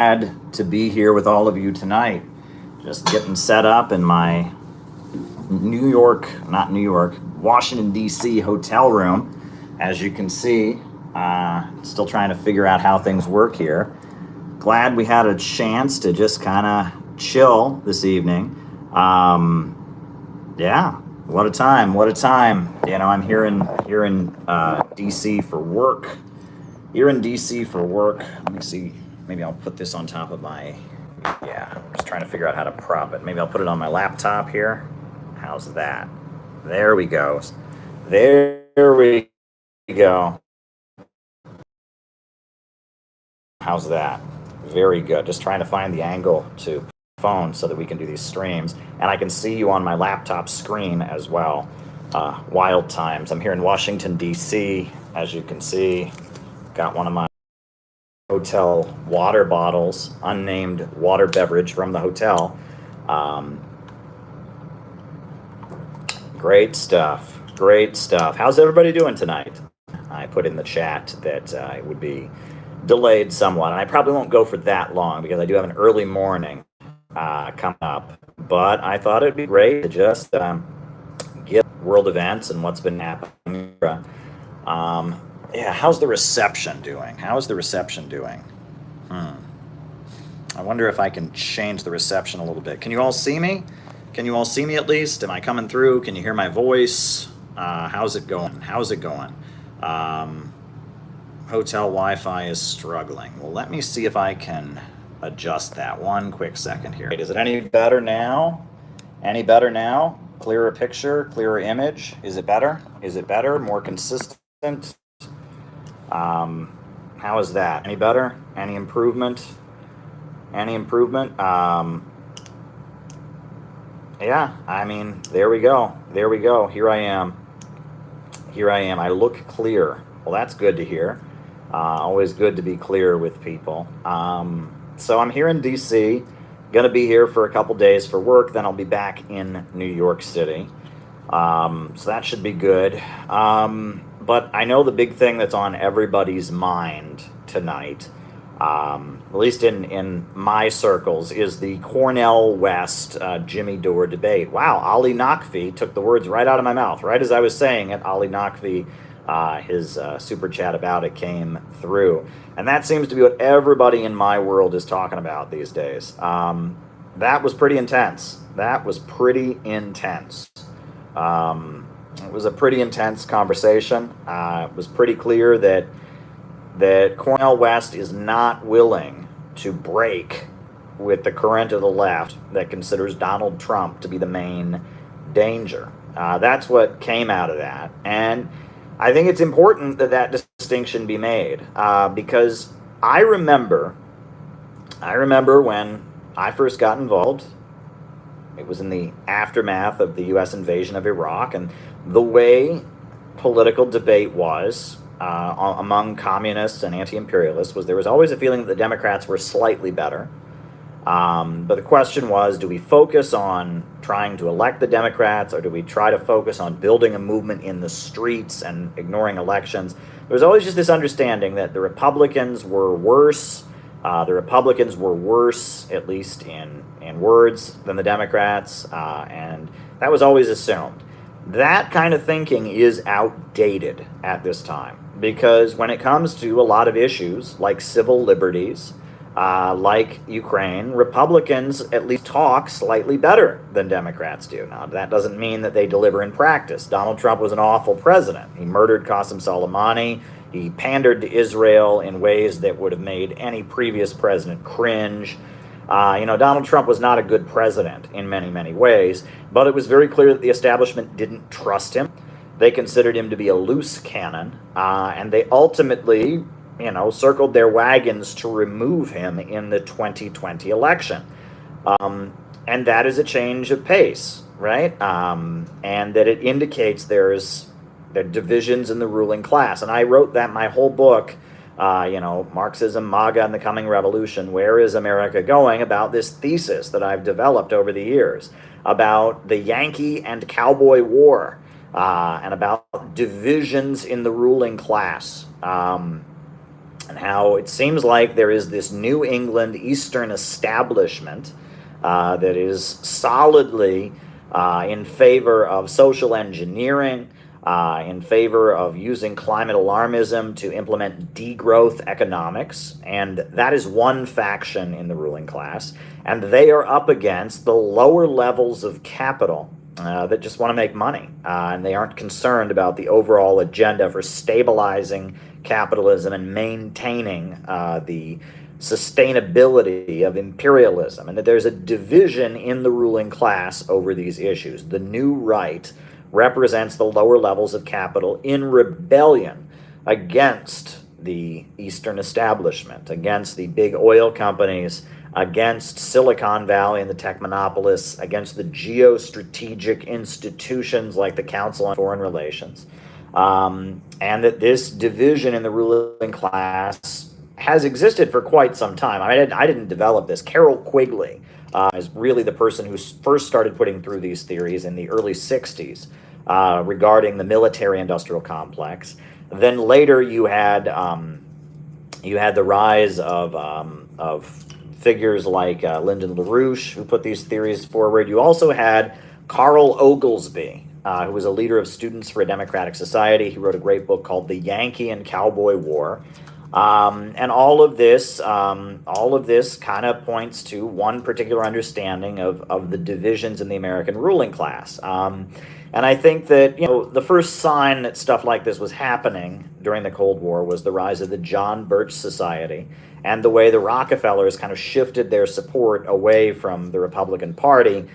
to be here with all of you tonight. Just getting set up in my Washington, D.C. hotel room. As you can see, still trying to figure out how things work here. Glad we had a chance to just kind of chill this evening. Yeah, what a time, what a time. You know, I'm here in D.C. for work. Here in D.C. for work. Let me see. Maybe I'll put this on top of my, I'm just trying to figure out how to prop it. Maybe I'll put it on my laptop here. How's that? There we go. There we go. How's that? Very good. Just trying to find the angle to phone so that we can do these streams. And I can see you on my laptop screen as well. Wild times. I'm here in Washington, D.C. As you can see, got one of my hotel water bottles, unnamed water beverage from the hotel. Great stuff. Great stuff. How's everybody doing tonight? I put in the chat that it would be delayed somewhat, and I probably won't go for that long because I do have an early morning coming up. But I thought it'd be great to just get world events and what's been happening. Yeah, how's the reception doing? How is the reception doing? I wonder if I can change the reception a little bit. Can you all see me? Can you all see me at least? Am I coming through? Can you hear my voice? How's it going? How's it going? Hotel Wi-Fi is struggling. Well, let me see if I can adjust that. One quick second here. Is it any better now? Any better now? Clearer picture, clearer image? Is it better? Is it better? More consistent? How is that? Any better? Any improvement? Any improvement? Yeah, I mean, there we go. There we go. Here I am. Here I am. I look clear. Well, that's good to hear. Always good to be clear with people. So I'm here in D.C., going to be here for a couple days for work, then I'll be back in New York City. So that should be good. But I know the big thing that's on everybody's mind tonight, at least in my circles, is the Cornell West Jimmy Dore debate. Wow, Ali Naqvi took the words right out of my mouth. Right as I was saying it, Ali Naqvi, his super chat about it came through. And that seems to be what everybody in my world is talking about these days. That was pretty intense. That was pretty intense. It was a pretty intense conversation. It was pretty clear that Cornell West is not willing to break with the current of the left that considers Donald Trump to be the main danger. That's what came out of that. And I think it's important that that distinction be made because I remember when I first got involved. It was in the aftermath of the U.S. invasion of Iraq, and the way political debate was among communists and anti-imperialists was there was always a feeling that the Democrats were slightly better. But the question was, do we focus on trying to elect the Democrats, or do we try to focus on building a movement in the streets and ignoring elections? There was always just this understanding that the Republicans were worse. The Republicans were worse, at least in words, than the Democrats, and that was always assumed. That kind of thinking is outdated at this time, because when it comes to a lot of issues like civil liberties, like Ukraine, Republicans at least talk slightly better than Democrats do. Now, that doesn't mean that they deliver in practice. Donald Trump was an awful president. He murdered Qasem Soleimani. He pandered to Israel in ways that would have made any previous president cringe. Donald Trump was not a good president in many, many ways, but it was very clear that the establishment didn't trust him. They considered him to be a loose cannon, and they ultimately, circled their wagons to remove him in the 2020 election. And that is a change of pace, right? And that it indicates there's divisions in the ruling class. And I wrote that my whole book, Marxism, MAGA, and the Coming Revolution, Where is America Going?, about this thesis that I've developed over the years, about the Yankee and cowboy war, and about divisions in the ruling class. and how it seems like there is this New England Eastern establishment that is solidly in favor of social engineering, in favor of using climate alarmism to implement degrowth economics, and that is one faction in the ruling class, and they are up against the lower levels of capital that just want to make money, and they aren't concerned about the overall agenda for stabilizing capitalism and maintaining the sustainability of imperialism, and that there's a division in the ruling class over these issues. The new right represents the lower levels of capital in rebellion against the Eastern establishment, against the big oil companies, against Silicon Valley and the tech monopolists, against the geostrategic institutions like the Council on Foreign Relations. And that this division in the ruling class has existed for quite some time. I didn't develop this. Carroll Quigley is really the person who first started putting through these theories in the early 60s regarding the military-industrial complex. Then later you had the rise of figures like Lyndon LaRouche, who put these theories forward. You also had Carl Oglesby, who was a leader of Students for a Democratic Society. He wrote a great book called The Yankee and Cowboy War. And all of this kind of points to one particular understanding of the divisions in the American ruling class. And I think that, the first sign that stuff like this was happening during the Cold War was the rise of the John Birch Society and the way the Rockefellers kind of shifted their support away from the Republican Party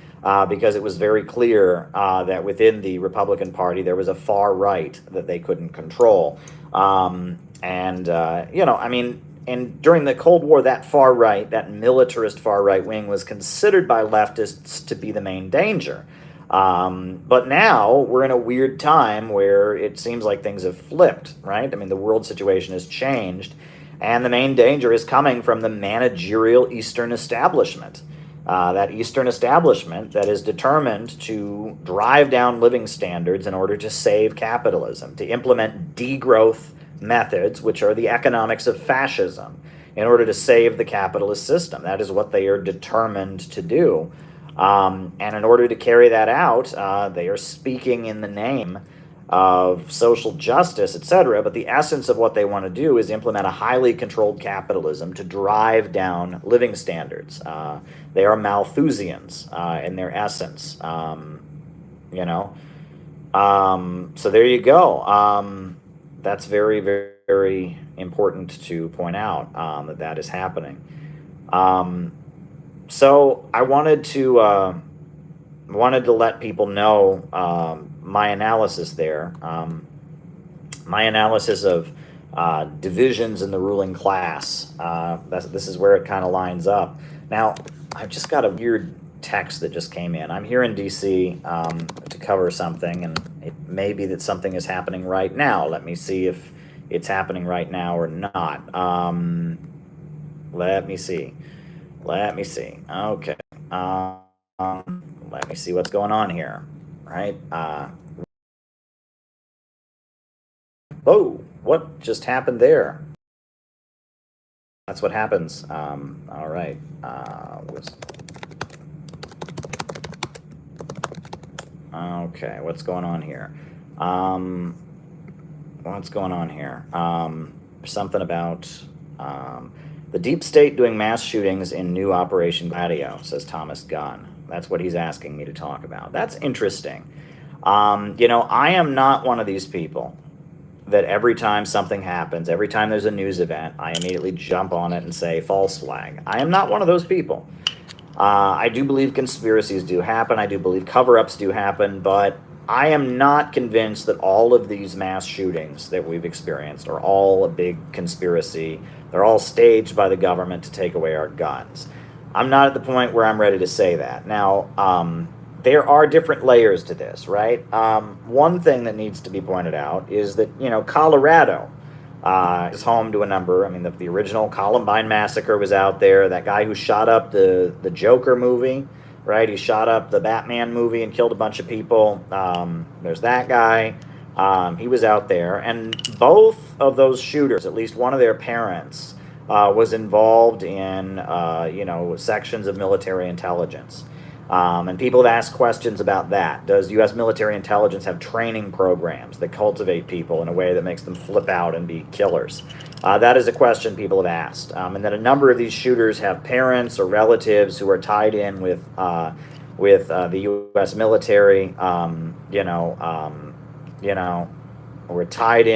because it was very clear that within the Republican Party there was a far right that they couldn't control. And during the Cold War, that far right, that militarist far right wing was considered by leftists to be the main danger. But now we're in a weird time where it seems like things have flipped, right? I mean, the world situation has changed, and the main danger is coming from the managerial Eastern establishment. That Eastern establishment that is determined to drive down living standards in order to save capitalism, to implement degrowth methods, which are the economics of fascism, in order to save the capitalist system. That is what they are determined to do. And in order to carry that out, they are speaking in the name of social justice, etc. But the essence of what they want to do is implement a highly controlled capitalism to drive down living standards. They are Malthusians in their essence, So there you go. That's very, very, very important to point out that is happening. So I wanted to let people know my analysis there, my analysis of divisions in the ruling class. This is where it kind of lines up. Now, I've just got a weird text that just came in. I'm here in DC to cover something, and it may be that something is happening right now. Let me see if it's happening right now or not. Let me see. Okay. Let me see what's going on here. Right. Oh, what just happened there? That's what happens. All right. Okay, what's going on here? Something about the deep state doing mass shootings in new Operation Gladio, says Thomas Gunn. That's what he's asking me to talk about. That's interesting. I am not one of these people that every time something happens, every time there's a news event, I immediately jump on it and say false flag. I am not one of those people. I do believe conspiracies do happen. I do believe cover-ups do happen, but I am not convinced that all of these mass shootings that we've experienced are all a big conspiracy. They're all staged by the government to take away our guns. I'm not at the point where I'm ready to say that. Now, there are different layers to this, right? One thing that needs to be pointed out is that, Colorado is home to a number. I mean, the original Columbine massacre was out there. That guy who shot up the Joker movie, right? He shot up the Batman movie and killed a bunch of people. There's that guy. He was out there, and both of those shooters, at least one of their parents, was involved in sections of military intelligence. And people have asked questions about that. Does U.S. military intelligence have training programs that cultivate people in a way that makes them flip out and be killers? That is a question people have asked. And that a number of these shooters have parents or relatives who are tied in with the U.S. military. We're tied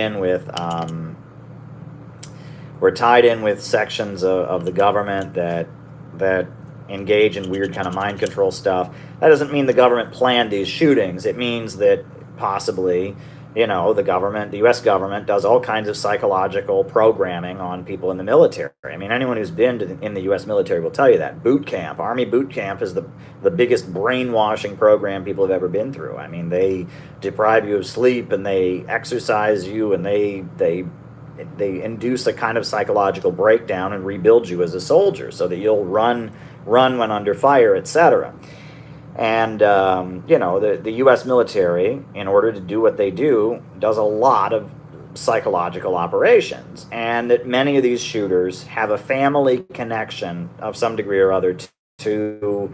in with sections of the government that engage in weird kind of mind control stuff. That doesn't mean the government planned these shootings. It means that possibly, the U.S. government does all kinds of psychological programming on people in the military. I mean, anyone who's been in the U.S. military will tell you that. Boot camp, Army boot camp is the biggest brainwashing program people have ever been through. I mean, they deprive you of sleep, and they exercise you, and they induce a kind of psychological breakdown and rebuild you as a soldier so that you'll run when under fire, etc. And, the U.S. military, in order to do what they do, does a lot of psychological operations. And that many of these shooters have a family connection of some degree or other to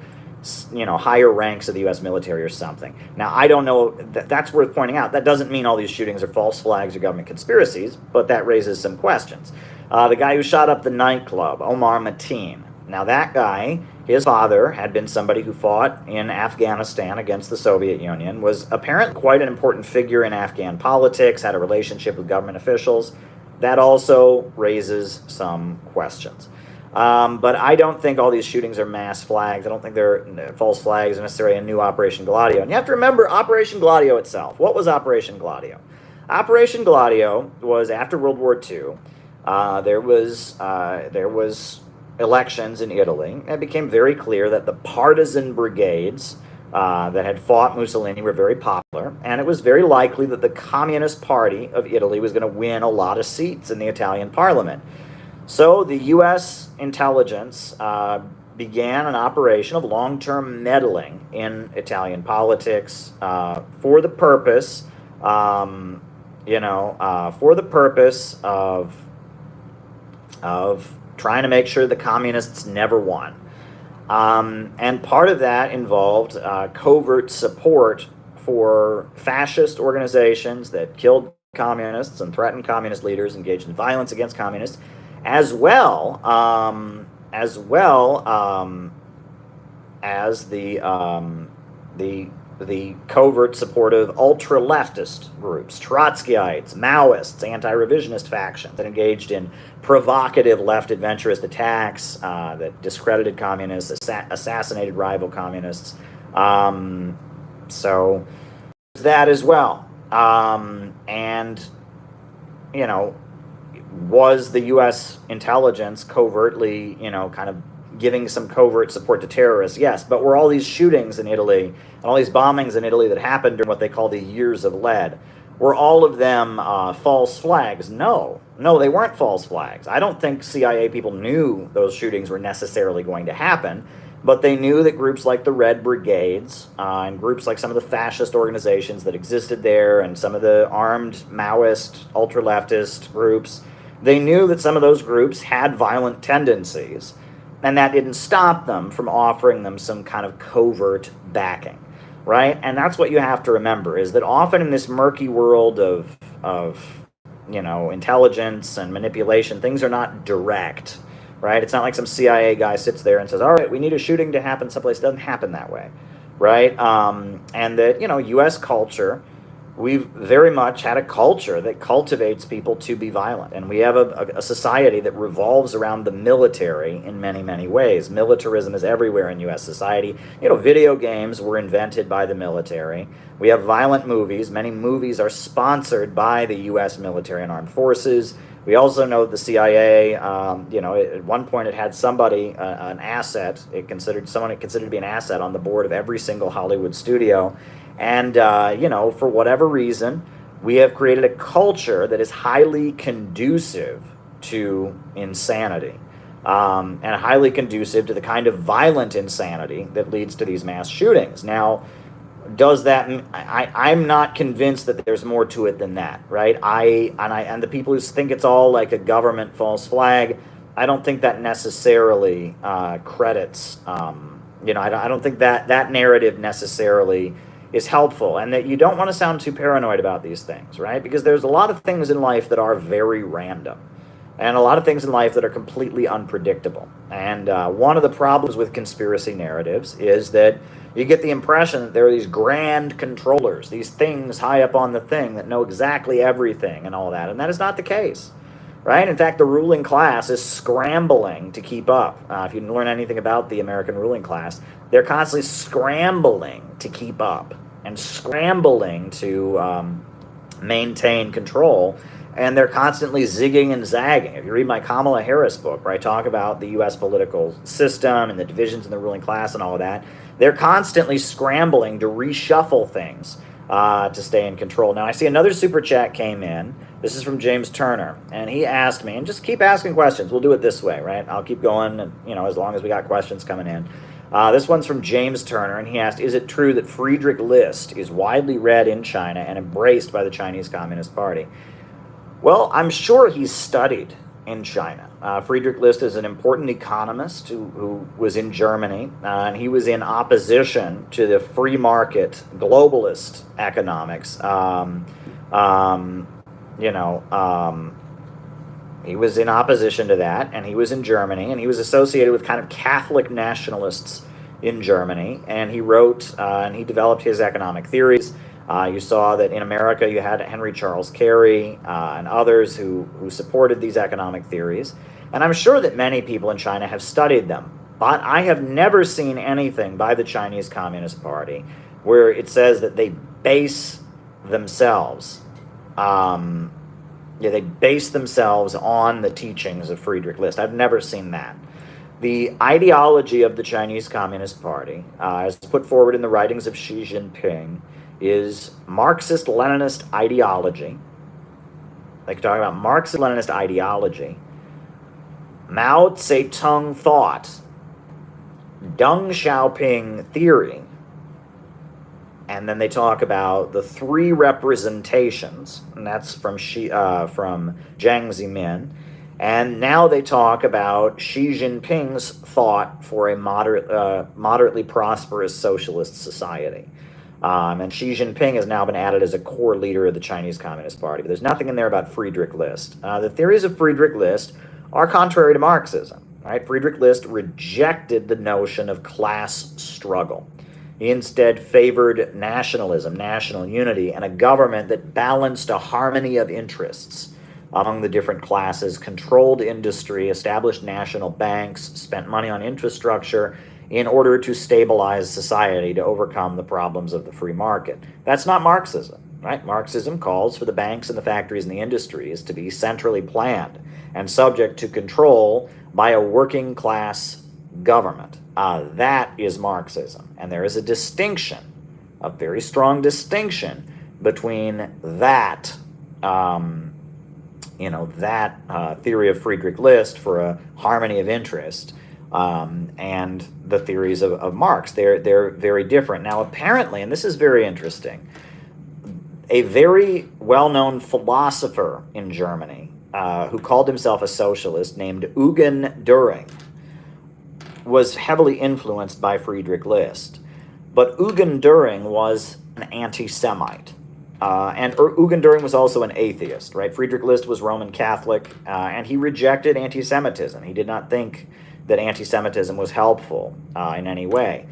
higher ranks of the U.S. military or something. Now, I don't know, that's worth pointing out. That doesn't mean all these shootings are false flags or government conspiracies, but that raises some questions. The guy who shot up the nightclub, Omar Mateen. Now, that guy, his father had been somebody who fought in Afghanistan against the Soviet Union, was apparently quite an important figure in Afghan politics, had a relationship with government officials. That also raises some questions. But I don't think all these shootings are mass flags. I don't think they're false flags, necessarily a new Operation Gladio. And you have to remember Operation Gladio itself. What was Operation Gladio? Operation Gladio was after World War II. There was elections in Italy, and it became very clear that the partisan brigades that had fought Mussolini were very popular, and it was very likely that the Communist Party of Italy was going to win a lot of seats in the Italian parliament. So the U.S. intelligence began an operation of long-term meddling in Italian politics for the purpose of trying to make sure the communists never won. And part of that involved covert support for fascist organizations that killed communists and threatened communist leaders, engaged in violence against communists, as well as the covert support of ultra-leftist groups, Trotskyites, Maoists, anti-revisionist factions that engaged in provocative left adventurist attacks that discredited communists, assassinated rival communists. So that as well. Was the U.S. intelligence covertly, kind of giving some covert support to terrorists? Yes, but were all these shootings in Italy and all these bombings in Italy that happened during what they call the years of lead, were all of them false flags? No, they weren't false flags. I don't think CIA people knew those shootings were necessarily going to happen, but they knew that groups like the Red Brigades and groups like some of the fascist organizations that existed there and some of the armed Maoist, ultra-leftist groups, they knew that some of those groups had violent tendencies. And that didn't stop them from offering them some kind of covert backing, right? And that's what you have to remember, is that often in this murky world of intelligence and manipulation, things are not direct, right? It's not like some CIA guy sits there and says, all right, we need a shooting to happen someplace. It doesn't happen that way, right? And that, U.S. culture, we've very much had a culture that cultivates people to be violent. And we have a society that revolves around the military in many, many ways. Militarism is everywhere in U.S. society. Video games were invented by the military. We have violent movies. Many movies are sponsored by the U.S. military and armed forces. We also know the CIA, at one point it had somebody, an asset, someone it considered to be an asset on the board of every single Hollywood studio. And, for whatever reason, we have created a culture that is highly conducive to insanity and highly conducive to the kind of violent insanity that leads to these mass shootings. Now, Does that? I'm not convinced that there's more to it than that, right? And the people who think it's all like a government false flag, I don't think that necessarily credits. I don't think that that narrative necessarily is helpful, and that you don't want to sound too paranoid about these things, right? Because there's a lot of things in life that are very random, and a lot of things in life that are completely unpredictable. And one of the problems with conspiracy narratives is that you get the impression that there are these grand controllers, these things high up on the thing that know exactly everything and all that. And that is not the case, right? In fact, the ruling class is scrambling to keep up. If you learn anything about the American ruling class, they're constantly scrambling to keep up and scrambling to maintain control. And they're constantly zigging and zagging. If you read my Kamala Harris book, where I talk about the U.S. political system and the divisions in the ruling class and all of that, they're constantly scrambling to reshuffle things to stay in control. Now, I see another super chat came in. This is from James Turner, and he asked me, and just keep asking questions. We'll do it this way, right? I'll keep going, and, as long as we got questions coming in. This one's from James Turner, and he asked, is it true that Friedrich List is widely read in China and embraced by the Chinese Communist Party? Well, I'm sure he's studied in China. Friedrich List is an important economist who was in Germany, and he was in opposition to the free market globalist economics. He was in opposition to that, and he was in Germany, and he was associated with kind of Catholic nationalists in Germany, and he wrote and he developed his economic theories. You saw that in America you had Henry Charles Carey and others who supported these economic theories. And I'm sure that many people in China have studied them. But I have never seen anything by the Chinese Communist Party where it says that they base themselves, they base themselves on the teachings of Friedrich List. I've never seen that. The ideology of the Chinese Communist Party, as put forward in the writings of Xi Jinping, is Marxist-Leninist ideology. They can talk about Marxist-Leninist ideology, Mao Zedong thought, Deng Xiaoping theory, and then they talk about the three representations, and that's from from Jiang Zemin. And now they talk about Xi Jinping's thought for a moderately prosperous socialist society. And Xi Jinping has now been added as a core leader of the Chinese Communist Party. But there's nothing in there about Friedrich List. The theories of Friedrich List are contrary to Marxism. Right? Friedrich List rejected the notion of class struggle. He instead favored nationalism, national unity, and a government that balanced a harmony of interests among the different classes, controlled industry, established national banks, spent money on infrastructure in order to stabilize society, to overcome the problems of the free market. That's not Marxism, right? Marxism calls for the banks and the factories and the industries to be centrally planned and subject to control by a working class government. That is Marxism. And there is a distinction, a very strong distinction between that theory of Friedrich List for a harmony of interest and the theories of Marx. They're very different. Now, apparently, and this is very interesting, a very well-known philosopher in Germany who called himself a socialist named Eugen Düring was heavily influenced by Friedrich List. But Eugen Düring was an anti-Semite. And Eugen Düring was also an atheist, right? Friedrich List was Roman Catholic, and he rejected anti-Semitism. He did not think that anti-Semitism was helpful in any way.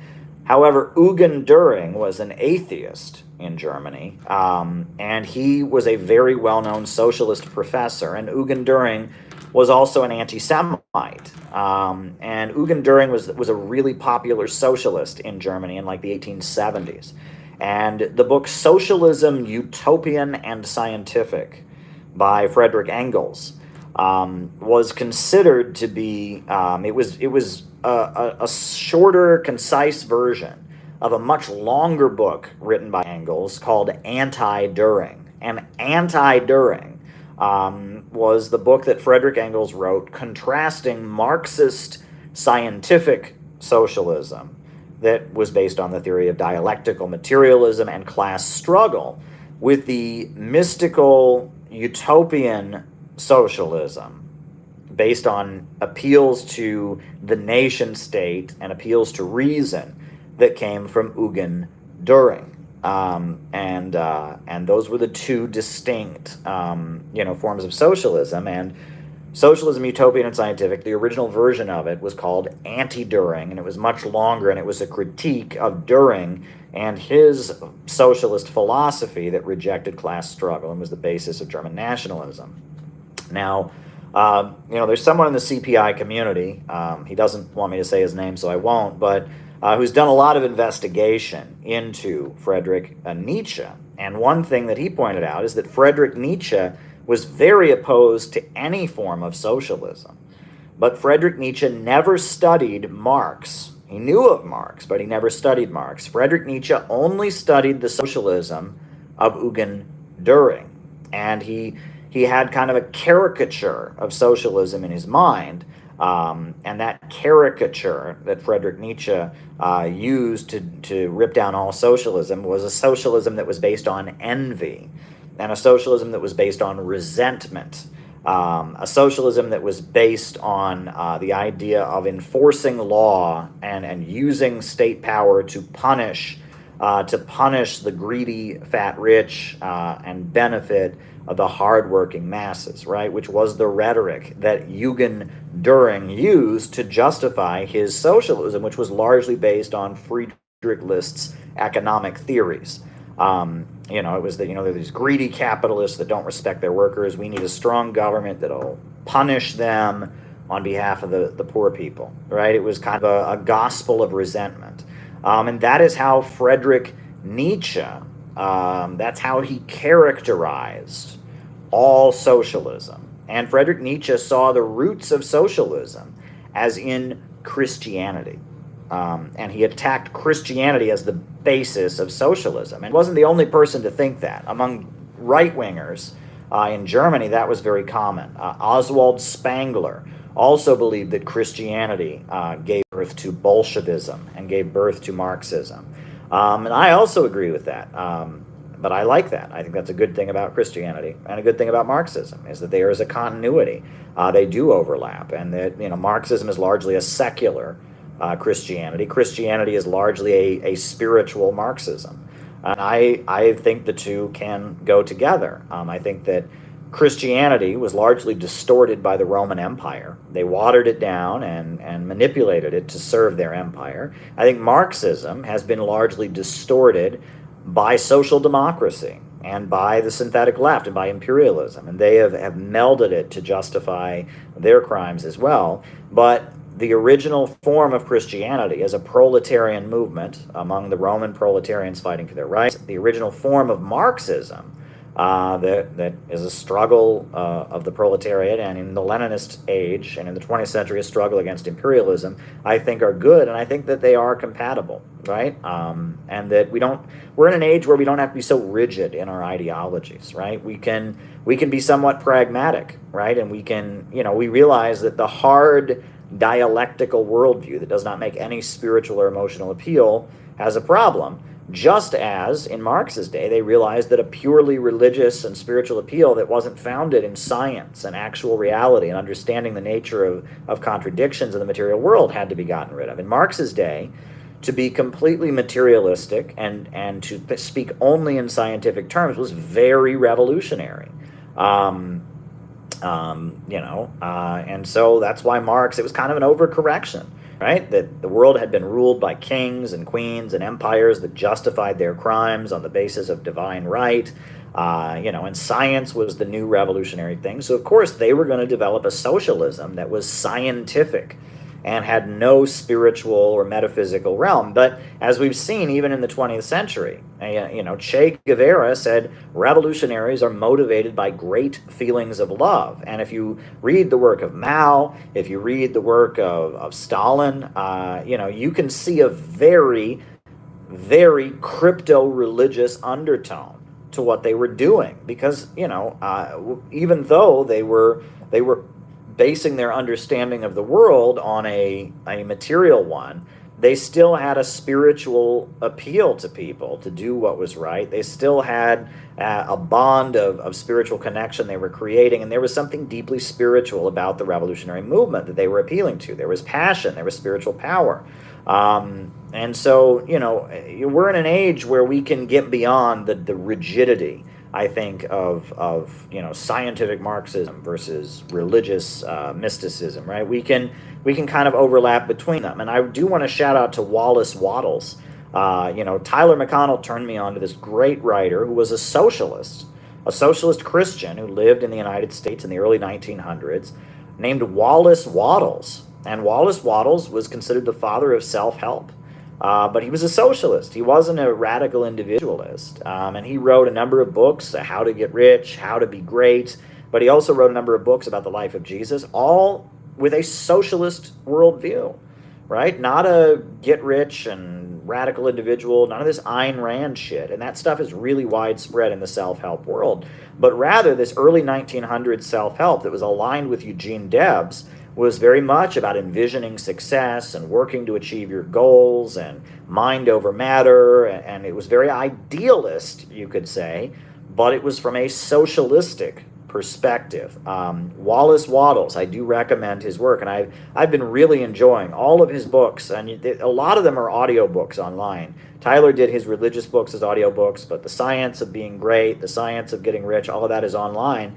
However, Eugen Düring was an atheist in Germany, and he was a very well-known socialist professor, and Eugen Düring was also an anti-Semite. And Eugen Düring was a really popular socialist in Germany in like the 1870s. And the book Socialism, Utopian and Scientific by Friedrich Engels was considered to be, it was a shorter, concise version of a much longer book written by Engels called Anti-Düring. And Anti-Düring was the book that Friedrich Engels wrote contrasting Marxist scientific socialism that was based on the theory of dialectical materialism and class struggle, with the mystical utopian socialism based on appeals to the nation state and appeals to reason that came from Eugen Düring. And those were the two distinct forms of socialism. And Socialism, Utopian, and Scientific, the original version of it was called Anti-Düring, and it was much longer, and it was a critique of Düring and his socialist philosophy that rejected class struggle and was the basis of German nationalism. Now, there's someone in the CPI community, he doesn't want me to say his name, so I won't, but who's done a lot of investigation into Friedrich Nietzsche. And one thing that he pointed out is that Friedrich Nietzsche was very opposed to any form of socialism. But Friedrich Nietzsche never studied Marx. He knew of Marx, but he never studied Marx. Friedrich Nietzsche only studied the socialism of Eugen Düring. And he had kind of a caricature of socialism in his mind. And that caricature that Friedrich Nietzsche used to rip down all socialism was a socialism that was based on envy, and a socialism that was based on resentment, a socialism that was based on the idea of enforcing law and using state power to punish the greedy, fat, rich, and benefit of the hardworking masses, right? Which was the rhetoric that Eugen Düring used to justify his socialism, which was largely based on Friedrich List's economic theories. It was that, there are these greedy capitalists that don't respect their workers. We need a strong government that'll punish them on behalf of the poor people, right? It was kind of a gospel of resentment. And that is how Friedrich Nietzsche, that's how he characterized all socialism. And Friedrich Nietzsche saw the roots of socialism as in Christianity. And he attacked Christianity as the basis of socialism. And wasn't the only person to think that. Among right-wingers in Germany, that was very common. Oswald Spengler also believed that Christianity gave birth to Bolshevism and gave birth to Marxism. And I also agree with that. But I like that. I think that's a good thing about Christianity, and a good thing about Marxism is that there is a continuity. They do overlap, and that Marxism is largely a secular Christianity. Christianity is largely a spiritual Marxism. And I think the two can go together. I think that Christianity was largely distorted by the Roman Empire. They watered it down and manipulated it to serve their empire. I think Marxism has been largely distorted by social democracy and by the synthetic left and by imperialism. And they have melded it to justify their crimes as well. But the original form of Christianity as a proletarian movement among the Roman proletarians fighting for their rights, the original form of Marxism that is a struggle of the proletariat, and in the Leninist age and in the 20th century a struggle against imperialism, I think are good, and I think that they are compatible, right? And that we're in an age where we don't have to be so rigid in our ideologies, right? We can be somewhat pragmatic, right? And we realize that the hard dialectical worldview that does not make any spiritual or emotional appeal has a problem. Just as in Marx's day, they realized that a purely religious and spiritual appeal that wasn't founded in science and actual reality and understanding the nature of contradictions in the material world had to be gotten rid of. In Marx's day, to be completely materialistic and to speak only in scientific terms was very revolutionary. And so that's why Marx, it was kind of an overcorrection, right? That the world had been ruled by kings and queens and empires that justified their crimes on the basis of divine right, and science was the new revolutionary thing. So of course they were going to develop a socialism that was scientific and had no spiritual or metaphysical realm. But as we've seen, even in the 20th century, Che Guevara said revolutionaries are motivated by great feelings of love. And if you read the work of Mao, if you read the work of Stalin, you can see a very, very crypto-religious undertone to what they were doing. Because, even though they were basing their understanding of the world on a material one, they still had a spiritual appeal to people to do what was right. They still had a bond of spiritual connection they were creating, and there was something deeply spiritual about the revolutionary movement that they were appealing to. There was passion, there was spiritual power. And so, we're in an age where we can get beyond the rigidity, I think, of scientific Marxism versus religious mysticism, right? We can kind of overlap between them. And I do want to shout out to Wallace Wattles. Tyler McConnell turned me on to this great writer who was a socialist Christian who lived in the United States in the early 1900s, named Wallace Wattles. And Wallace Wattles was considered the father of self-help. But he was a socialist. He wasn't a radical individualist. And he wrote a number of books, How to Get Rich, How to Be Great. But he also wrote a number of books about the life of Jesus, all with a socialist worldview, right? Not a get rich and radical individual, none of this Ayn Rand shit. And that stuff is really widespread in the self-help world. But rather, this early 1900s self-help that was aligned with Eugene Debs was very much about envisioning success and working to achieve your goals and mind over matter. And it was very idealist, you could say, but it was from a socialistic perspective. Wallace Wattles, I do recommend his work, and I've been really enjoying all of his books, and a lot of them are audiobooks online. Tyler did his religious books as audiobooks, but The Science of Being Great, The Science of Getting Rich, all of that is online.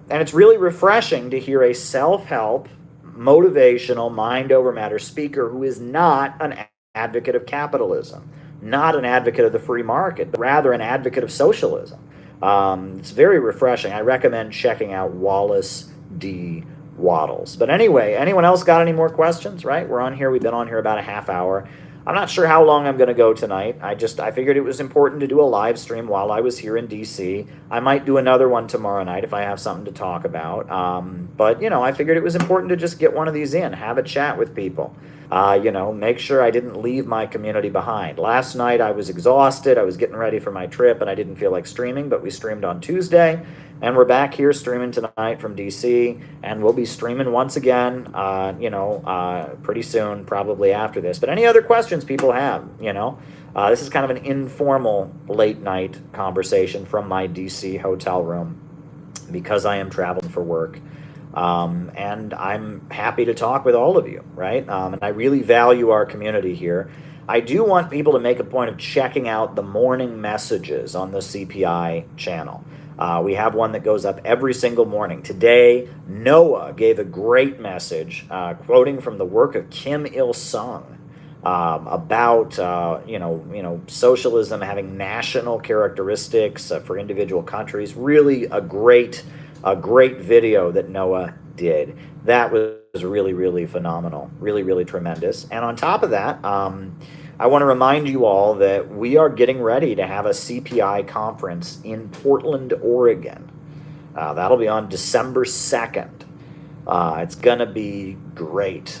And it's really refreshing to hear a self-help, motivational, mind over matter speaker who is not an advocate of capitalism, not an advocate of the free market, but rather an advocate of socialism. It's very refreshing. I recommend checking out Wallace D. Wattles. But anyway, anyone else got any more questions, right? We've been on here about a half hour. I'm not sure how long I'm going to go tonight. I figured it was important to do a live stream while I was here in DC. I might do another one tomorrow night if I have something to talk about. But I figured it was important to just get one of these in, have a chat with people. Make sure I didn't leave my community behind. Last night I was exhausted. I was getting ready for my trip and I didn't feel like streaming, but we streamed on Tuesday. And we're back here streaming tonight from DC, and we'll be streaming once again, pretty soon, probably after this. But any other questions people have, this is kind of an informal late night conversation from my DC hotel room because I am traveling for work. And I'm happy to talk with all of you, right? And I really value our community here. I do want people to make a point of checking out the morning messages on the CPI channel. We have one that goes up every single morning. Today, Noah gave a great message, quoting from the work of Kim Il-sung about socialism having national characteristics for individual countries. Really a great video that Noah did. That was really, really phenomenal. Really, really tremendous. And on top of that, I want to remind you all that we are getting ready to have a CPI conference in Portland, Oregon. That'll be on December 2nd. It's going to be great.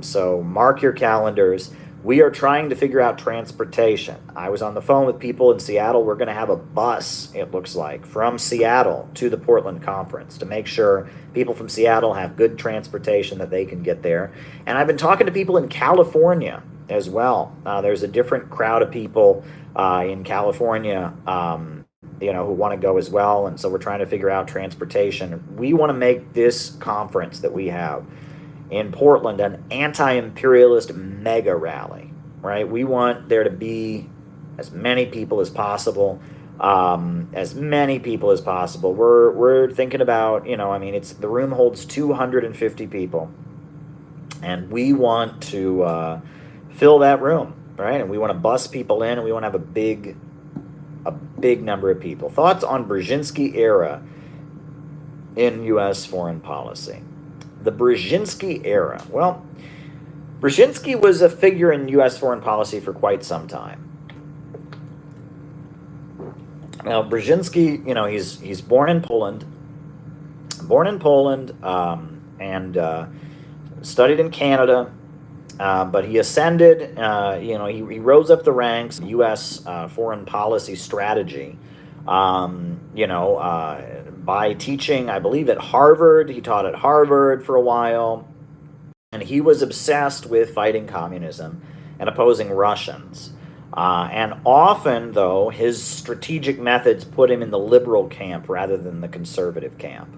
So mark your calendars. We are trying to figure out transportation. I was on the phone with people in Seattle. We're going to have a bus, it looks like, from Seattle to the Portland conference to make sure people from Seattle have good transportation that they can get there. And I've been talking to people in California as well. There's a different crowd of people in California, who want to go as well. And so we're trying to figure out transportation. We want to make this conference that we have in Portland an anti-imperialist mega rally, right? We want there to be as many people as possible. We're thinking about, the room holds 250 people, and we want to fill that room, right? And we want to bus people in, and we want to have a big number of people. Thoughts on Brzezinski era in U.S. foreign policy? The Brzezinski era. Well, Brzezinski was a figure in U.S. foreign policy for quite some time. Now, Brzezinski, he's born in Poland, and studied in Canada, but he ascended, he rose up the ranks, U.S. Foreign policy strategy, by teaching, I believe, at Harvard. He taught at Harvard for a while. and he was obsessed with fighting communism and opposing Russians. And often, though, his strategic methods put him in the liberal camp rather than the conservative camp.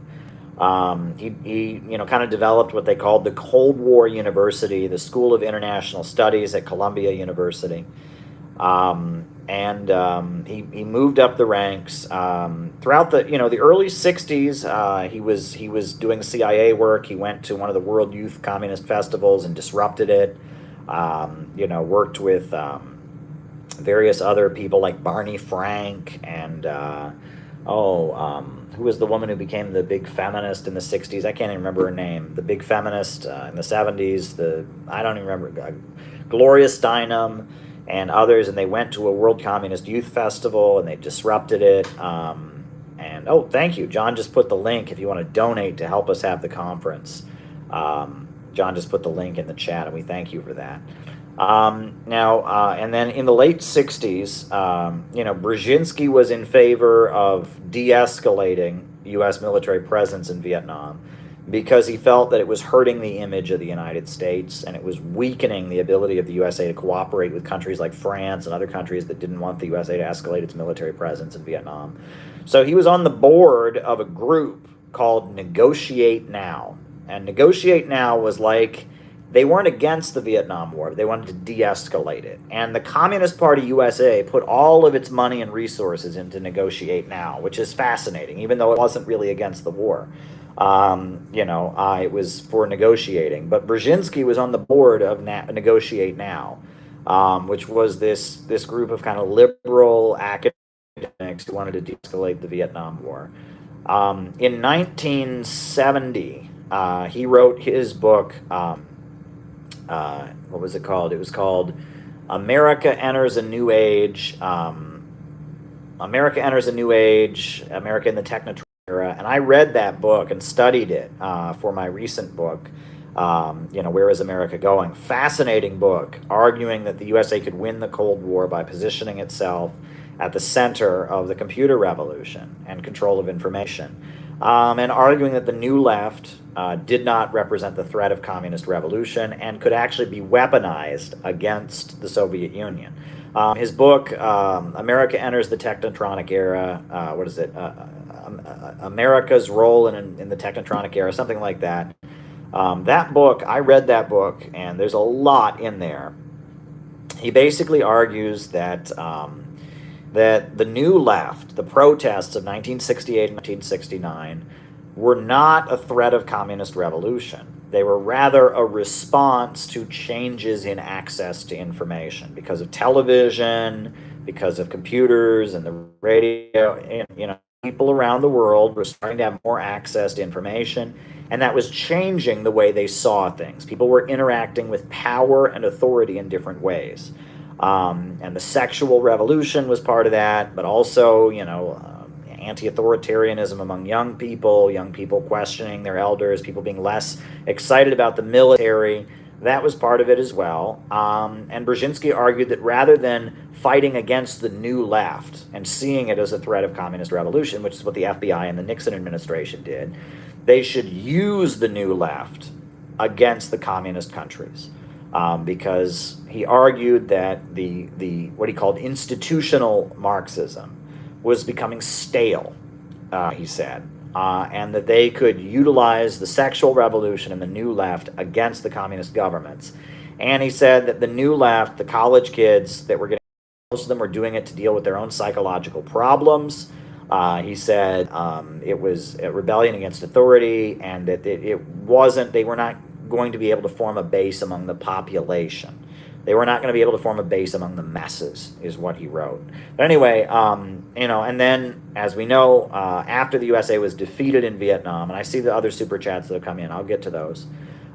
He kind of developed what they called the Cold War University, the School of International Studies at Columbia University. He moved up the ranks throughout the early '60s. He was doing CIA work. He went to one of the World Youth Communist Festivals and disrupted it. Worked with various other people like Barney Frank and who was the woman who became the big feminist in the '60s? I can't even remember her name. The big feminist in the '70s. I don't even remember. Gloria Steinem and others, and they went to a World Communist Youth Festival and they disrupted it. Thank you. John just put the link if you want to donate to help us have the conference. John just put the link in the chat, and we thank you for that. And then in the late '60s, Brzezinski was in favor of de-escalating U.S. military presence in Vietnam because he felt that it was hurting the image of the United States and it was weakening the ability of the USA to cooperate with countries like France and other countries that didn't want the USA to escalate its military presence in Vietnam. So he was on the board of a group called Negotiate Now. And Negotiate Now was like, they weren't against the Vietnam War, but they wanted to de-escalate it. And the Communist Party USA put all of its money and resources into Negotiate Now, which is fascinating, even though it wasn't really against the war. It was for negotiating. But Brzezinski was on the board of Negotiate Now, which was this group of kind of liberal academics who wanted to de-escalate the Vietnam War. In 1970, he wrote his book, what was it called? It was called America Enters a New Age, America Enters a New Age, America in the Technotronic Era. And I read that book and studied it for my recent book, Where is America Going? Fascinating book, arguing that the USA could win the Cold War by positioning itself at the center of the computer revolution and control of information. And arguing that the New Left did not represent the threat of communist revolution and could actually be weaponized against the Soviet Union. His book, America Enters the Technotronic Era, America's Role in the Technotronic Era, something like that. That book, I read that book, and there's a lot in there. He basically argues that that the New Left, the protests of 1968 and 1969, were not a threat of communist revolution. They were rather a response to changes in access to information because of television, because of computers and the radio. People around the world were starting to have more access to information, and that was changing the way they saw things. People were interacting with power and authority in different ways. And the sexual revolution was part of that, but also, anti-authoritarianism among young people questioning their elders, people being less excited about the military. That was part of it as well. And Brzezinski argued that rather than fighting against the New Left and seeing it as a threat of communist revolution, which is what the FBI and the Nixon administration did, they should use the New Left against the communist countries. Because he argued that the what he called institutional Marxism was becoming stale, he said, and that they could utilize the sexual revolution and the New Left against the communist governments. And he said that the New Left, the college kids that were getting, most of them were doing it to deal with their own psychological problems. He said it was a rebellion against authority, and that they were not going to be able to form a base among the population. They were not going to be able to form a base among the masses, is what he wrote. But anyway, and then, as we know, after the USA was defeated in Vietnam, and I see the other super chats that have come in, I'll get to those.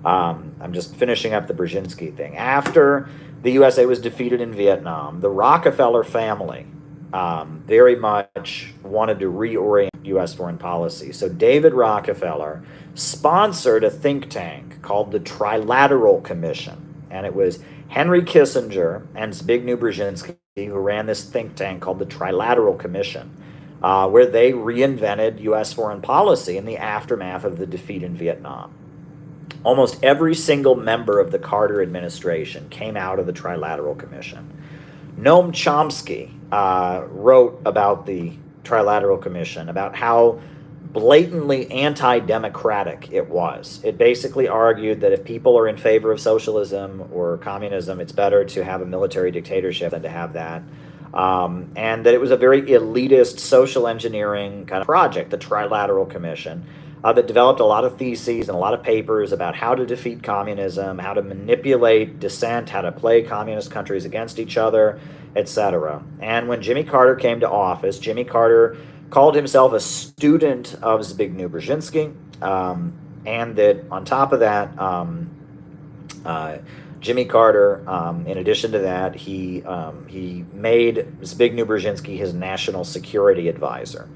I'm just finishing up the Brzezinski thing. After the USA was defeated in Vietnam, the Rockefeller family very much wanted to reorient U.S. foreign policy. So David Rockefeller sponsored a think tank called the Trilateral Commission. And it was Henry Kissinger and Zbigniew Brzezinski who ran this think tank called the Trilateral Commission, where they reinvented U.S. foreign policy in the aftermath of the defeat in Vietnam. Almost every single member of the Carter administration came out of the Trilateral Commission. Noam Chomsky wrote about the Trilateral Commission, about how blatantly anti-democratic it was. It basically argued that if people are in favor of socialism or communism, it's better to have a military dictatorship than to have that. And that it was a very elitist social engineering kind of project, the Trilateral Commission, that developed a lot of theses and a lot of papers about how to defeat communism, how to manipulate dissent, how to play communist countries against each other, etc. And when Jimmy Carter came to office, Jimmy Carter called himself a student of Zbigniew Brzezinski, and that on top of that, Jimmy Carter, in addition to that, he made Zbigniew Brzezinski his national security advisor.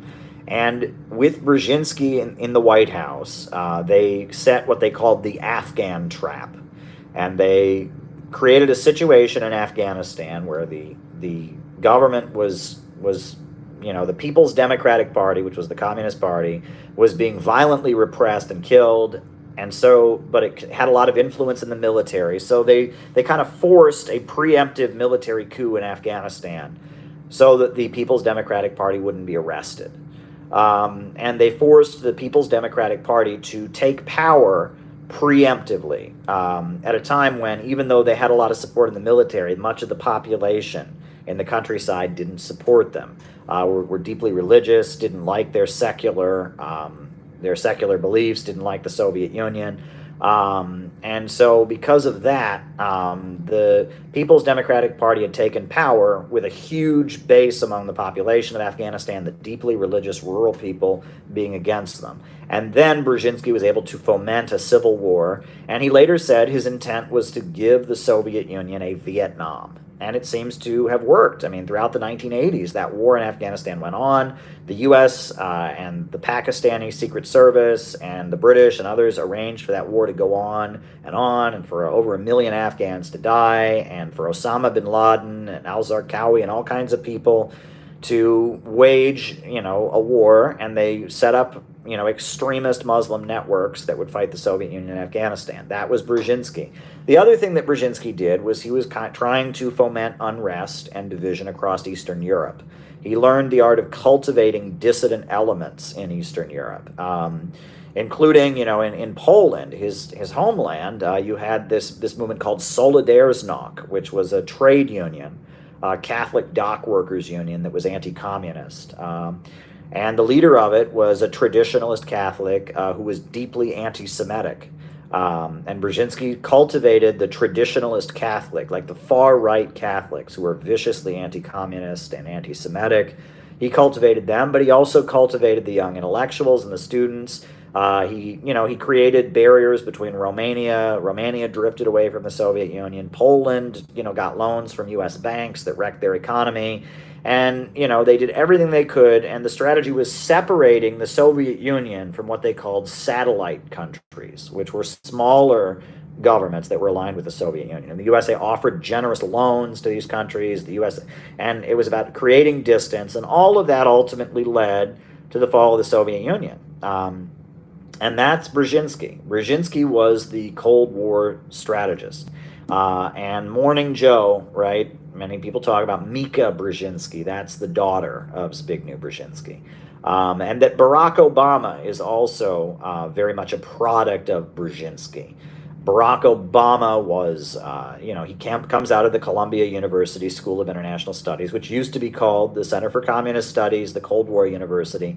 And with Brzezinski in the White House, they set what they called the Afghan trap. And they created a situation in Afghanistan where the government was the People's Democratic Party, which was the Communist Party, was being violently repressed and killed. And so, but it had a lot of influence in the military. So they kind of forced a preemptive military coup in Afghanistan so that the People's Democratic Party wouldn't be arrested. And they forced the People's Democratic Party to take power preemptively at a time when, even though they had a lot of support in the military, much of the population in the countryside didn't support them, were deeply religious, didn't like their secular beliefs, didn't like the Soviet Union. And so because of that, the People's Democratic Party had taken power with a huge base among the population of Afghanistan, the deeply religious rural people being against them. And then Brzezinski was able to foment a civil war, and he later said his intent was to give the Soviet Union a Vietnam. And it seems to have worked. I mean, throughout the 1980s, that war in Afghanistan went on. The U.S. And the Pakistani Secret Service and the British and others arranged for that war to go on, and for over 1 million Afghans to die, and for Osama bin Laden and al-Zarqawi and all kinds of people to wage, a war. And they set up, extremist Muslim networks that would fight the Soviet Union in Afghanistan. That was Brzezinski. The other thing that Brzezinski did was he was trying to foment unrest and division across Eastern Europe. He learned the art of cultivating dissident elements in Eastern Europe, including, in Poland, his homeland. You had this movement called Solidarność, which was a trade union, Catholic dock workers union that was anti-communist. And the leader of it was a traditionalist Catholic who was deeply anti-Semitic. And Brzezinski cultivated the traditionalist Catholic, like the far-right Catholics who were viciously anti-communist and anti-Semitic. He cultivated them, but he also cultivated the young intellectuals and the students. He created barriers between Romania. Romania drifted away from the Soviet Union. Poland, got loans from U.S. banks that wrecked their economy. And, they did everything they could, and the strategy was separating the Soviet Union from what they called satellite countries, which were smaller governments that were aligned with the Soviet Union. And the USA offered generous loans to these countries, and it was about creating distance, and all of that ultimately led to the fall of the Soviet Union. And that's Brzezinski. Brzezinski was the Cold War strategist. And Morning Joe, right? Many people talk about Mika Brzezinski. That's the daughter of Zbigniew Brzezinski. And that Barack Obama is also very much a product of Brzezinski. Barack Obama was, he comes out of the Columbia University School of International Studies, which used to be called the Center for Communist Studies, the Cold War University.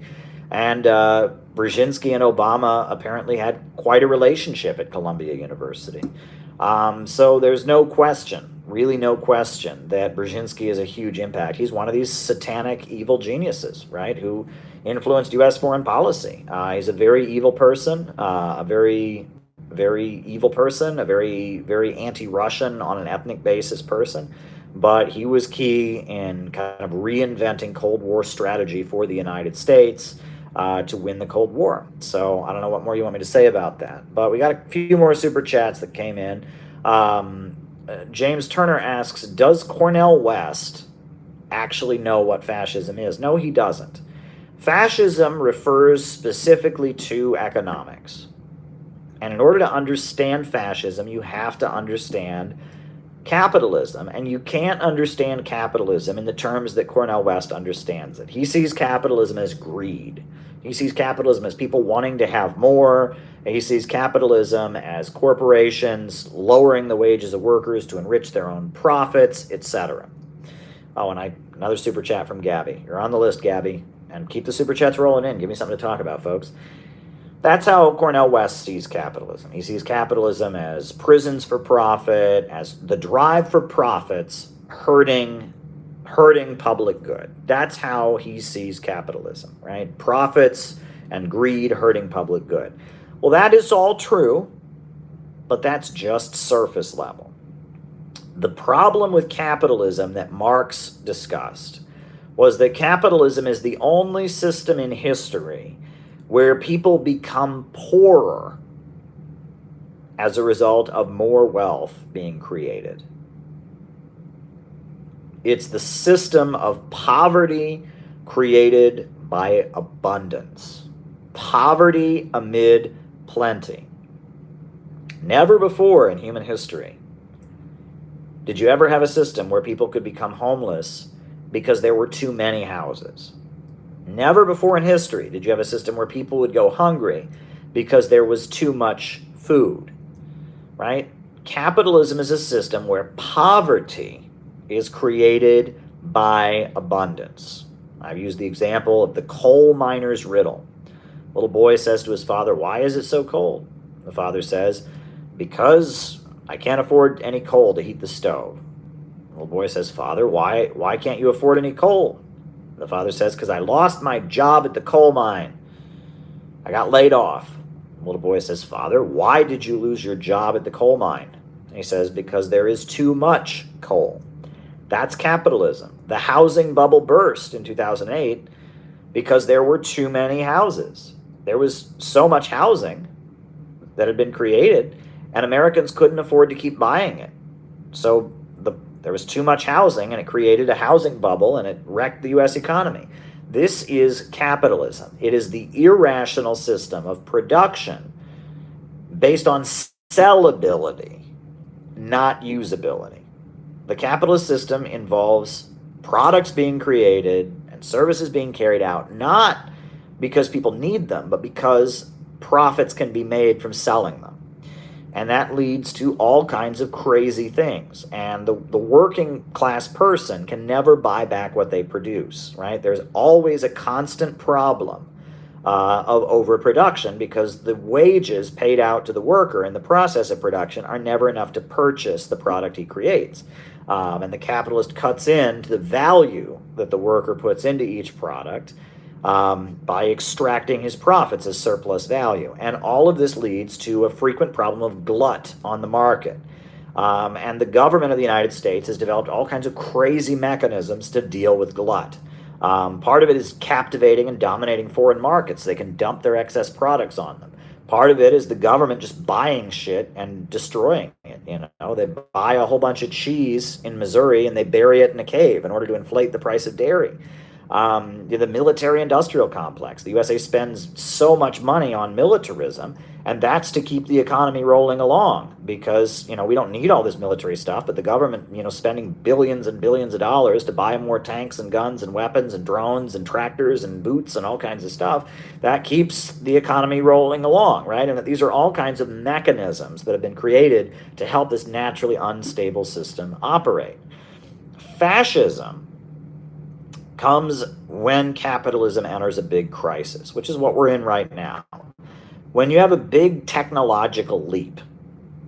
And Brzezinski and Obama apparently had quite a relationship at Columbia University. So there's no question, really no question, that Brzezinski is a huge impact. He's one of these satanic evil geniuses, right, who influenced U.S. foreign policy. He's a very evil person, a very evil person, a very, very anti-Russian on an ethnic basis person. But he was key in kind of reinventing Cold War strategy for the United States to win the Cold War. So I don't know what more you want me to say about that. But we got a few more super chats that came in. James Turner asks, does Cornell West actually know what fascism is? No, he doesn't. Fascism refers specifically to economics. And in order to understand fascism, you have to understand capitalism. And you can't understand capitalism in the terms that Cornell West understands it. He sees capitalism as greed. He sees capitalism as people wanting to have more. He sees capitalism as corporations lowering the wages of workers to enrich their own profits, etc. Oh, and another super chat from Gabby. You're on the list, Gabby. And keep the super chats rolling in. Give me something to talk about, folks. That's how Cornell West sees capitalism. He sees capitalism as prisons for profit, as the drive for profits hurting public good. That's how he sees capitalism, right? Profits and greed hurting public good. Well, that is all true, but that's just surface level. The problem with capitalism that Marx discussed was that capitalism is the only system in history where people become poorer as a result of more wealth being created. It's the system of poverty created by abundance. Poverty amid plenty. Never before in human history did you ever have a system where people could become homeless because there were too many houses. Never before in history did you have a system where people would go hungry because there was too much food, right? Capitalism is a system where poverty is created by abundance. I've used the example of the coal miner's riddle. Little boy says to his father, "Why is it so cold?" The father says, "Because I can't afford any coal to heat the stove." The little boy says, "Father, why can't you afford any coal?" The father says, "Because I lost my job at the coal mine. I got laid off." The little boy says, "Father, why did you lose your job at the coal mine?" And he says, "Because there is too much coal." That's capitalism. The housing bubble burst in 2008 because there were too many houses. There was so much housing that had been created, and Americans couldn't afford to keep buying it. So there was too much housing, and it created a housing bubble, and it wrecked the U.S. economy. This is capitalism. It is the irrational system of production based on sellability, not usability. The capitalist system involves products being created and services being carried out, not because people need them, but because profits can be made from selling them. And that leads to all kinds of crazy things. And the working class person can never buy back what they produce, right? There's always a constant problem of overproduction because the wages paid out to the worker in the process of production are never enough to purchase the product he creates. And the capitalist cuts into the value that the worker puts into each product by extracting his profits as surplus value. And all of this leads to a frequent problem of glut on the market. And the government of the United States has developed all kinds of crazy mechanisms to deal with glut. Part of it is captivating and dominating foreign markets. They can dump their excess products on them. Part of it is the government just buying shit and destroying it. They buy a whole bunch of cheese in Missouri and they bury it in a cave in order to inflate the price of dairy. The military-industrial complex. The USA spends so much money on militarism, and that's to keep the economy rolling along because, we don't need all this military stuff, but the government, spending billions and billions of dollars to buy more tanks and guns and weapons and drones and tractors and boots and all kinds of stuff, that keeps the economy rolling along, right? And that these are all kinds of mechanisms that have been created to help this naturally unstable system operate. Fascism comes when capitalism enters a big crisis, which is what we're in right now. When you have a big technological leap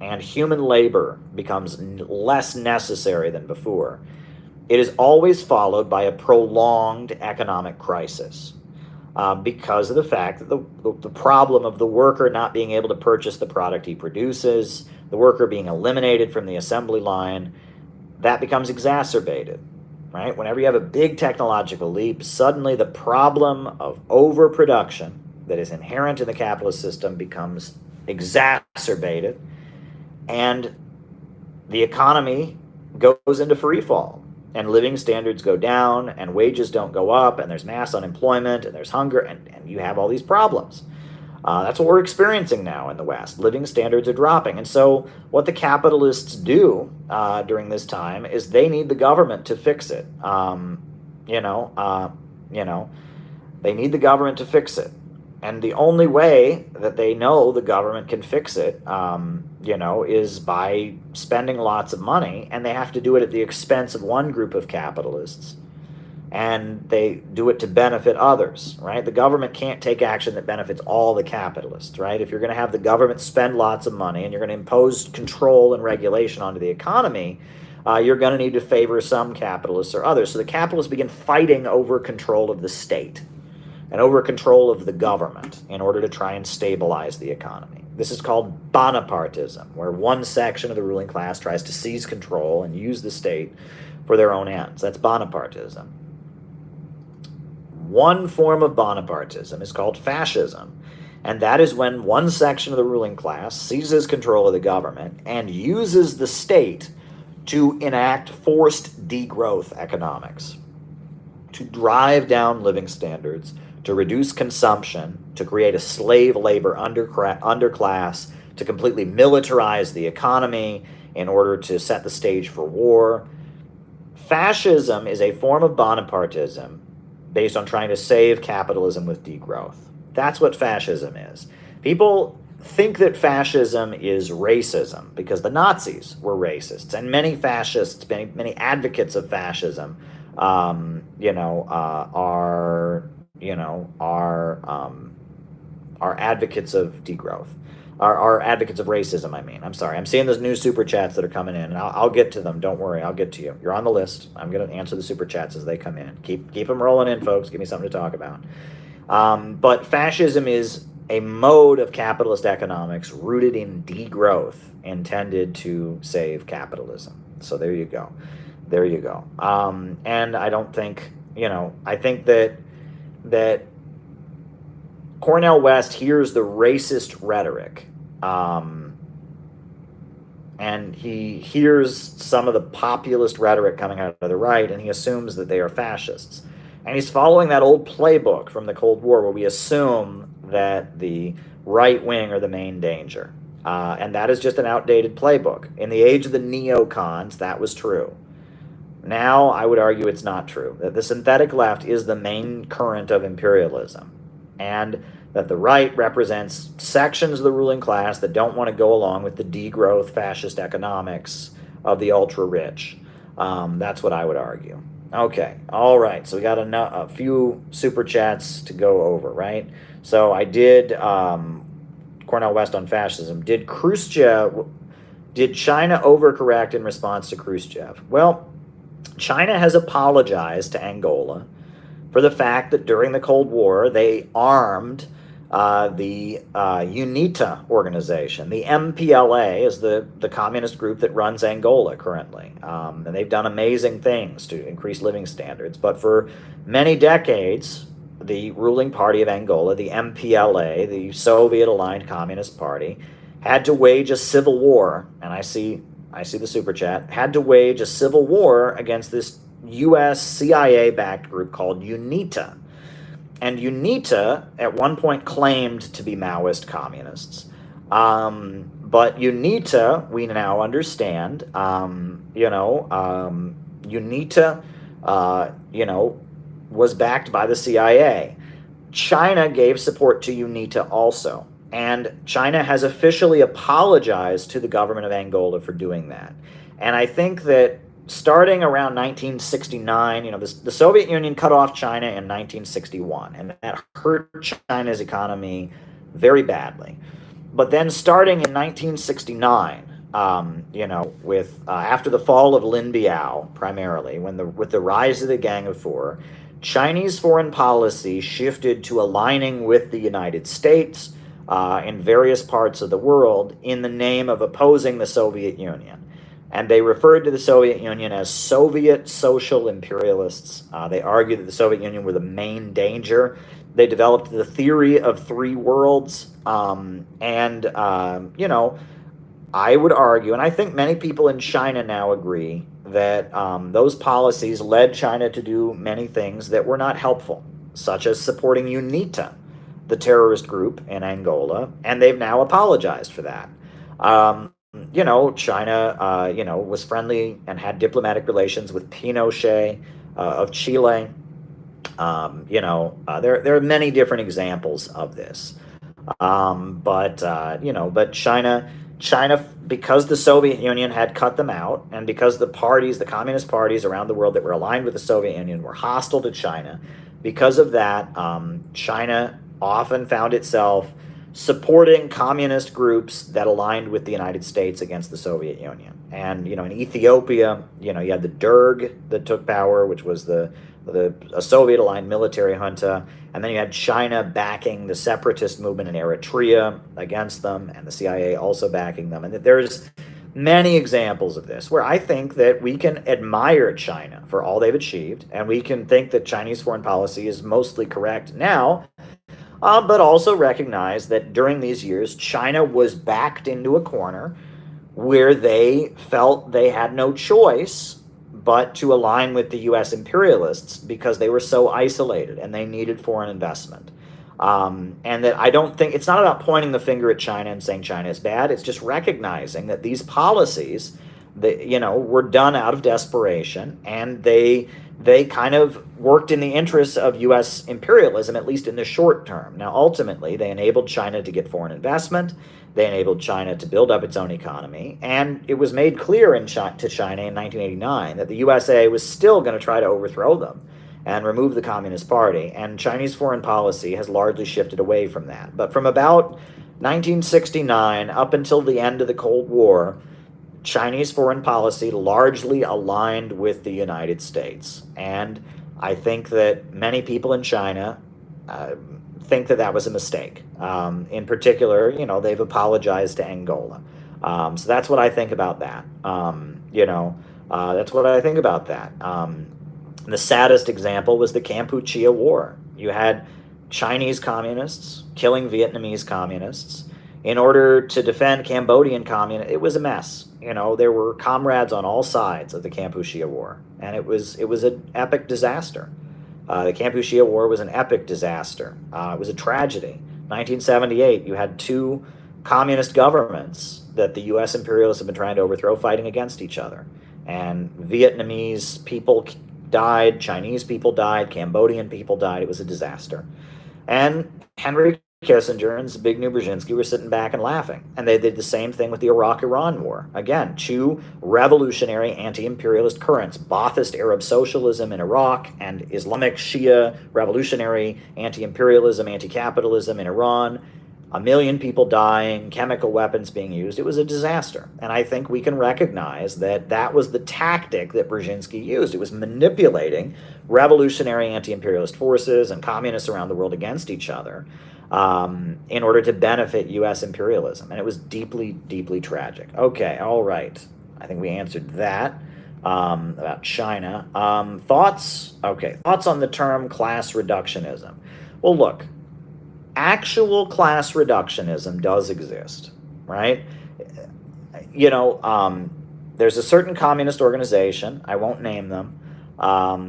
and human labor becomes less necessary than before, it is always followed by a prolonged economic crisis because of the fact that the problem of the worker not being able to purchase the product he produces, the worker being eliminated from the assembly line, that becomes exacerbated. Right? Whenever you have a big technological leap, suddenly the problem of overproduction that is inherent in the capitalist system becomes exacerbated, and the economy goes into free fall, and living standards go down, and wages don't go up, and there's mass unemployment, and there's hunger, and you have all these problems. That's what we're experiencing now in the West. Living standards are dropping. And so what the capitalists do during this time is they need the government to fix it. You know, you know, they need the government to fix it. And the only way that they know the government can fix it, is by spending lots of money, and they have to do it at the expense of one group of capitalists, and they do it to benefit others, right? The government can't take action that benefits all the capitalists, right? If you're going to have the government spend lots of money and you're going to impose control and regulation onto the economy, you're going to need to favor some capitalists or others. So the capitalists begin fighting over control of the state and over control of the government in order to try and stabilize the economy. This is called Bonapartism, where one section of the ruling class tries to seize control and use the state for their own ends. That's Bonapartism. One form of Bonapartism is called fascism, and that is when one section of the ruling class seizes control of the government and uses the state to enact forced degrowth economics, to drive down living standards, to reduce consumption, to create a slave labor underclass, to completely militarize the economy in order to set the stage for war. Fascism is a form of Bonapartism based on trying to save capitalism with degrowth. That's what fascism is. People think that fascism is racism because the Nazis were racists, and many fascists, many advocates of fascism, are advocates of degrowth, are advocates of racism. I'm sorry. I'm seeing those new super chats that are coming in, and I'll get to them. Don't worry, I'll get to you. You're on the list. I'm going to answer the super chats as they come in. Keep them rolling in, folks. Give me something to talk about. But fascism is a mode of capitalist economics rooted in degrowth, intended to save capitalism. So there you go. And I don't think, I think that Cornell West hears the racist rhetoric, and he hears some of the populist rhetoric coming out of the right, and he assumes that they are fascists. And he's following that old playbook from the Cold War where we assume that the right wing are the main danger. And that is just an outdated playbook. In the age of the neocons, that was true. Now, I would argue it's not true, that the synthetic left is the main current of imperialism, and that the right represents sections of the ruling class that don't want to go along with the degrowth fascist economics of the ultra-rich. That's what I would argue. Okay, all right, so we got a few super chats to go over, right? So I did Cornell West on fascism. Did China overcorrect in response to Khrushchev? Well, China has apologized to Angola for the fact that during the Cold War they armed the UNITA organization. The MPLA is the communist group that runs Angola currently. And they've done amazing things to increase living standards. But for many decades, the ruling party of Angola, the MPLA, the Soviet-aligned Communist Party, had to wage a civil war, and I see the super chat, had to wage a civil war against this U.S. CIA-backed group called UNITA. And UNITA at one point claimed to be Maoist communists. But UNITA, we now understand, UNITA, was backed by the CIA. China gave support to UNITA also. And China has officially apologized to the government of Angola for doing that. And I think that starting around 1969, the Soviet Union cut off China in 1961, and that hurt China's economy very badly. But then starting in 1969, with after the fall of Lin Biao, primarily, with the rise of the Gang of Four, Chinese foreign policy shifted to aligning with the United States in various parts of the world in the name of opposing the Soviet Union. And they referred to the Soviet Union as Soviet social imperialists. They argued that the Soviet Union were the main danger. They developed the theory of three worlds. I would argue, and I think many people in China now agree, that those policies led China to do many things that were not helpful, such as supporting UNITA the terrorist group in Angola, and they've now apologized for that. China, was friendly and had diplomatic relations with Pinochet of Chile. There are many different examples of this. But China, because the Soviet Union had cut them out, and because the communist parties around the world that were aligned with the Soviet Union were hostile to China, because of that, China often found itself supporting communist groups that aligned with the United States against the Soviet Union. And in Ethiopia, you had the Derg that took power, which was a Soviet-aligned military junta, and then you had China backing the separatist movement in Eritrea against them, and the CIA also backing them. And there's many examples of this where I think that we can admire China for all they've achieved, and we can think that Chinese foreign policy is mostly correct now, but also recognize that during these years, China was backed into a corner where they felt they had no choice but to align with the U.S. imperialists because they were so isolated and they needed foreign investment. And that I don't think it's not about pointing the finger at China and saying China is bad. It's just recognizing that these policies, were done out of desperation, and they kind of worked in the interests of U.S. imperialism, at least in the short term. Now, ultimately, they enabled China to get foreign investment. They enabled China to build up its own economy, and it was made clear to China in 1989 that the USA was still going to try to overthrow them and remove the Communist Party, and Chinese foreign policy has largely shifted away from that. But from about 1969 up until the end of the Cold War, Chinese foreign policy largely aligned with the United States, and I think that many people in China think that was a mistake. In particular, they've apologized to Angola. So that's what I think about that. That's what I think about that. The saddest example was the Kampuchea War. You had Chinese communists killing Vietnamese communists in order to defend Cambodian communists. It was a mess. There were comrades on all sides of the Kampuchea War, and it was an epic disaster. The Kampuchea War was an epic disaster. It was a tragedy. 1978, you had two communist governments that the U.S. imperialists have been trying to overthrow fighting against each other. And Vietnamese people died, Chinese people died, Cambodian people died. It was a disaster. And Henry Kissinger and Zbigniew Brzezinski were sitting back and laughing. And they did the same thing with the Iraq-Iran war. Again, two revolutionary anti-imperialist currents, Ba'athist Arab socialism in Iraq and Islamic Shia revolutionary anti-imperialism, anti-capitalism in Iran. 1 million people dying, chemical weapons being used. It was a disaster. And I think we can recognize that was the tactic that Brzezinski used. It was manipulating revolutionary anti-imperialist forces and communists around the world against each other in order to benefit U.S. imperialism. And it was deeply, deeply tragic. Okay, all right. I think we answered that about China. Thoughts? Okay, thoughts on the term class reductionism. Well, look, actual class reductionism does exist, right? There's a certain communist organization, I won't name them.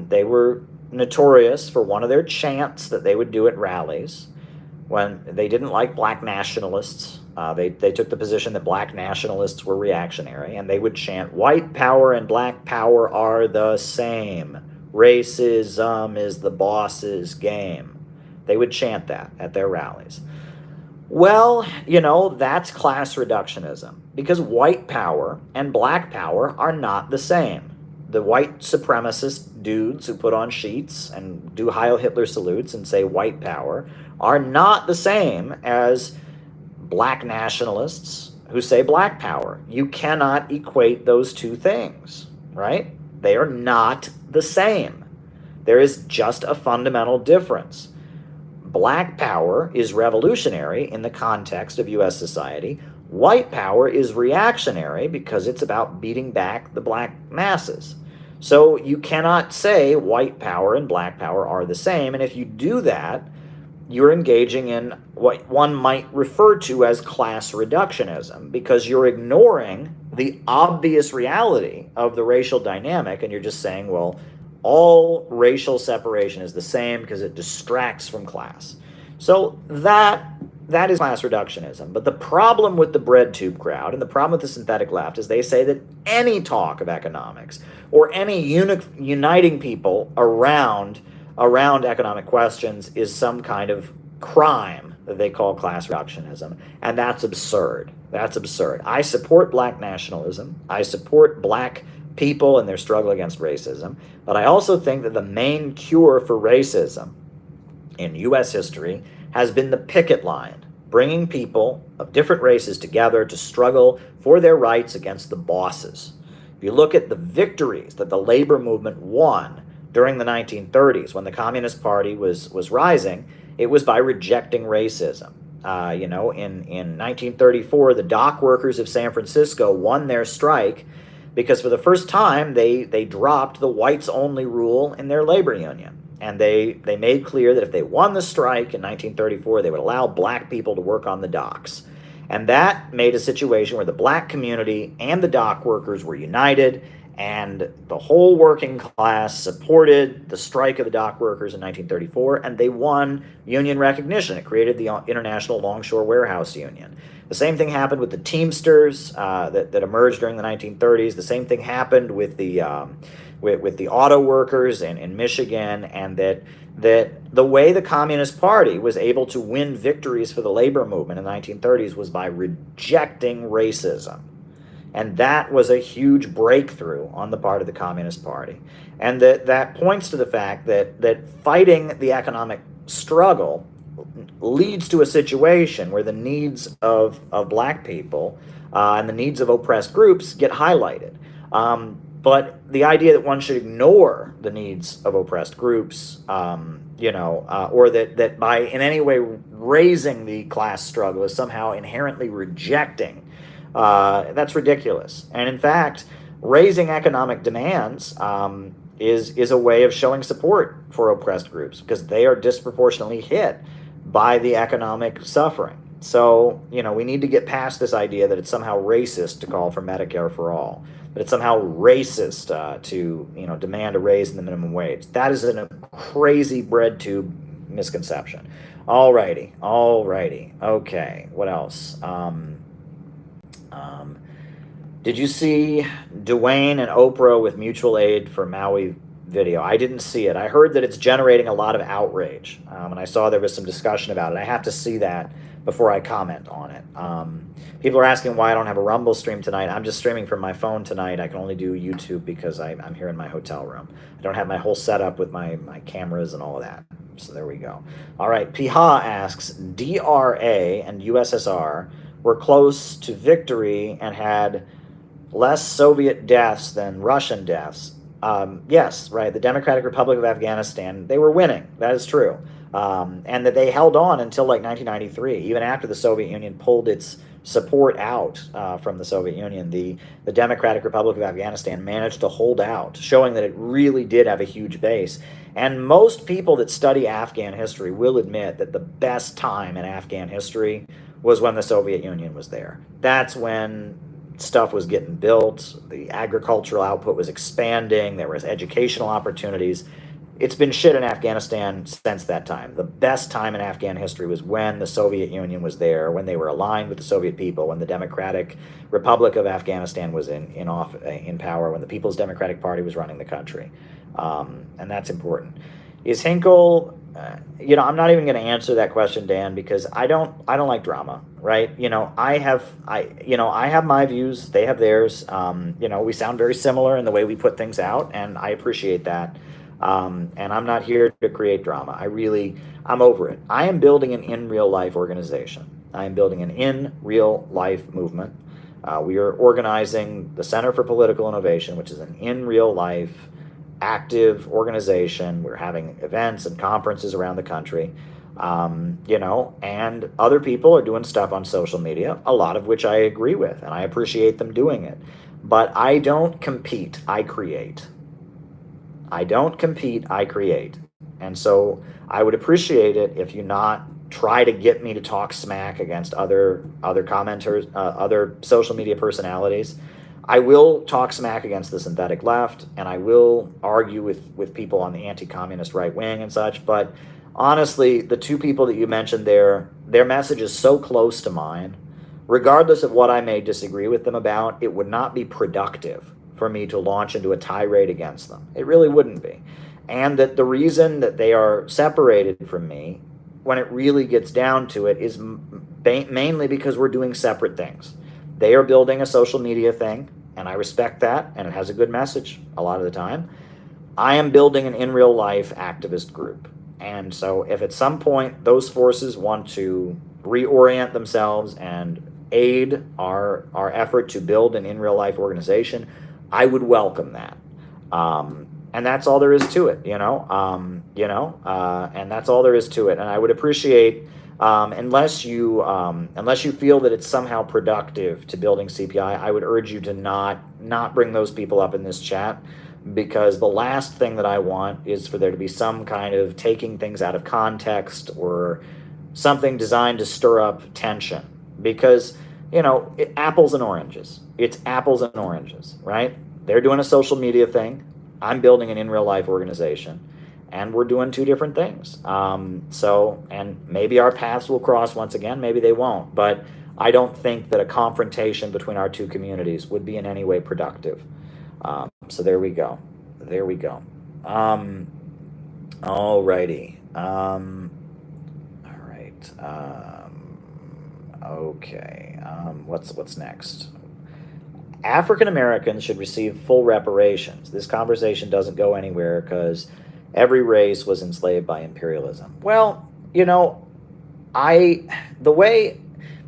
They were notorious for one of their chants that they would do at rallies when they didn't like black nationalists. They took the position that black nationalists were reactionary, and they would chant, "White power and black power are the same. Racism is the boss's game." They would chant that at their rallies. Well, that's class reductionism, because white power and black power are not the same. The white supremacist dudes who put on sheets and do Heil Hitler salutes and say white power are not the same as black nationalists who say black power. You cannot equate those two things, right? They are not the same. There is just a fundamental difference. Black power is revolutionary in the context of U.S. society. White power is reactionary because it's about beating back the black masses. So you cannot say white power and black power are the same. And if you do that, you're engaging in what one might refer to as class reductionism, because you're ignoring the obvious reality of the racial dynamic, and you're just saying, well, all racial separation is the same because it distracts from class. So that is class reductionism. But the problem with the bread tube crowd and the problem with the synthetic left is they say that any talk of economics or any uniting people around economic questions is some kind of crime that they call class reductionism, and that's absurd. That's absurd. I support black nationalism. I support black people in their struggle against racism, but I also think that the main cure for racism in U.S. history has been the picket line, bringing people of different races together to struggle for their rights against the bosses. If you look at the victories that the labor movement won during the 1930s, when the Communist Party was rising, it was by rejecting racism. In 1934, the dock workers of San Francisco won their strike because for the first time they dropped the whites-only rule in their labor union. And they made clear that if they won the strike in 1934, they would allow black people to work on the docks. And that made a situation where the black community and the dock workers were united, and the whole working class supported the strike of the dock workers in 1934, and they won union recognition. It created the International Longshore Warehouse Union. The same thing happened with the Teamsters that emerged during the 1930s. The same thing happened with the auto workers in Michigan, and that the way the Communist Party was able to win victories for the labor movement in the 1930s was by rejecting racism. And that was a huge breakthrough on the part of the Communist Party. And that points to the fact that fighting the economic struggle leads to a situation where the needs of black people and the needs of oppressed groups get highlighted. But the idea that one should ignore the needs of oppressed groups, or that by in any way raising the class struggle is somehow inherently rejecting, that's ridiculous. And in fact, raising economic demands is a way of showing support for oppressed groups because they are disproportionately hit by the economic suffering. So, we need to get past this idea that it's somehow racist to call for Medicare for all, that it's somehow racist to demand a raise in the minimum wage. That is a crazy bread tube misconception. Alrighty. Okay, what else? Did you see Dwayne and Oprah with mutual aid for Maui video? I didn't see it. I heard that it's generating a lot of outrage, and I saw there was some discussion about it. I have to see that before I comment on it. People are asking why I don't have a Rumble stream tonight. I'm just streaming from my phone tonight. I can only do YouTube because I'm here in my hotel room. I don't have my whole setup with my cameras and all of that. So there we go. All right, Piha asks, DRA and USSR were close to victory and had less Soviet deaths than Russian deaths. Yes, right. The Democratic Republic of Afghanistan, they were winning. That is true. And that they held on until like 1993, even after the Soviet Union pulled its support out from the Soviet Union. The Democratic Republic of Afghanistan managed to hold out, showing that it really did have a huge base. And most people that study Afghan history will admit that the best time in Afghan history was when the Soviet Union was there. That's when stuff was getting built, the agricultural output was expanding, there was educational opportunities. It's been shit in Afghanistan since that time. The best time in Afghan history was when the Soviet Union was there, when they were aligned with the Soviet people, when the Democratic Republic of Afghanistan was in power, when the People's Democratic Party was running the country. And that's important. Is Hinkle, I'm not even going to answer that question, Dan, because I don't like drama, right? I have my views, they have theirs. We sound very similar in the way we put things out, and I appreciate that. And I'm not here to create drama. I'm over it. I am building an in real life organization. I am building an in real life movement. We are organizing the Center for Political Innovation, which is an in real life active organization. We're having events and conferences around the country, and other people are doing stuff on social media, a lot of which I agree with, and I appreciate them doing it. But I don't compete, I create. I don't compete, I create. And so I would appreciate it if you not try to get me to talk smack against other commenters, other social media personalities. I will talk smack against the synthetic left, and I will argue with people on the anti-communist right wing and such, but honestly, the two people that you mentioned there, their message is so close to mine. Regardless of what I may disagree with them about, it would not be productive for me to launch into a tirade against them. It really wouldn't be. And that the reason that they are separated from me, when it really gets down to it, is mainly because we're doing separate things. They are building a social media thing, and I respect that, and it has a good message a lot of the time. I am building an in real life activist group. And so, if at some point those forces want to reorient themselves and aid our effort to build an in real life organization, I would welcome that. And that's all there is to it, and that's all there is to it. And I would appreciate, unless you feel that it's somehow productive to building CPI, I would urge you to not bring those people up in this chat, because the last thing that I want is for there to be some kind of taking things out of context or something designed to stir up tension. Because, apples and oranges. It's apples and oranges, right? They're doing a social media thing. I'm building an in real life organization. And we're doing two different things. And maybe our paths will cross once again, maybe they won't. But I don't think that a confrontation between our two communities would be in any way productive. So there we go. There we go. Alrighty. All right. Okay. What's next? African Americans should receive full reparations. This conversation doesn't go anywhere because every race was enslaved by imperialism. Well, I the way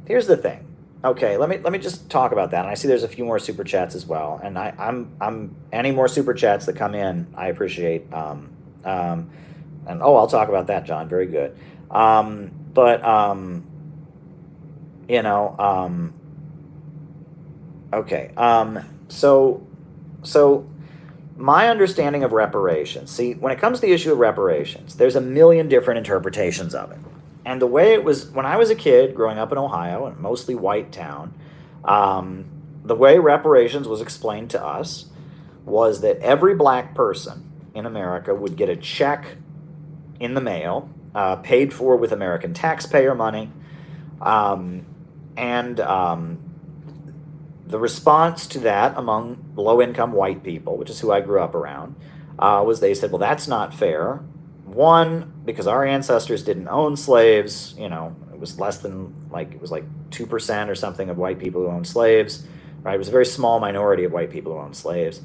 here's the thing. Okay, let me just talk about that. And I see there's a few more super chats as well. And I'm any more super chats that come in, I appreciate. And I'll talk about that, John. Very good. But you know, okay. So my understanding of reparations. See, when it comes to the issue of reparations, there's a million different interpretations of it. And the way it was when I was a kid growing up in Ohio, a mostly white town, the way reparations was explained to us was that every black person in America would get a check in the mail, paid for with American taxpayer money, and the response to that among low-income white people, which is who I grew up around, was they said, well, that's not fair. One, because our ancestors didn't own slaves. It was less than it was like 2% or something of white people who owned slaves, right? It was a very small minority of white people who owned slaves.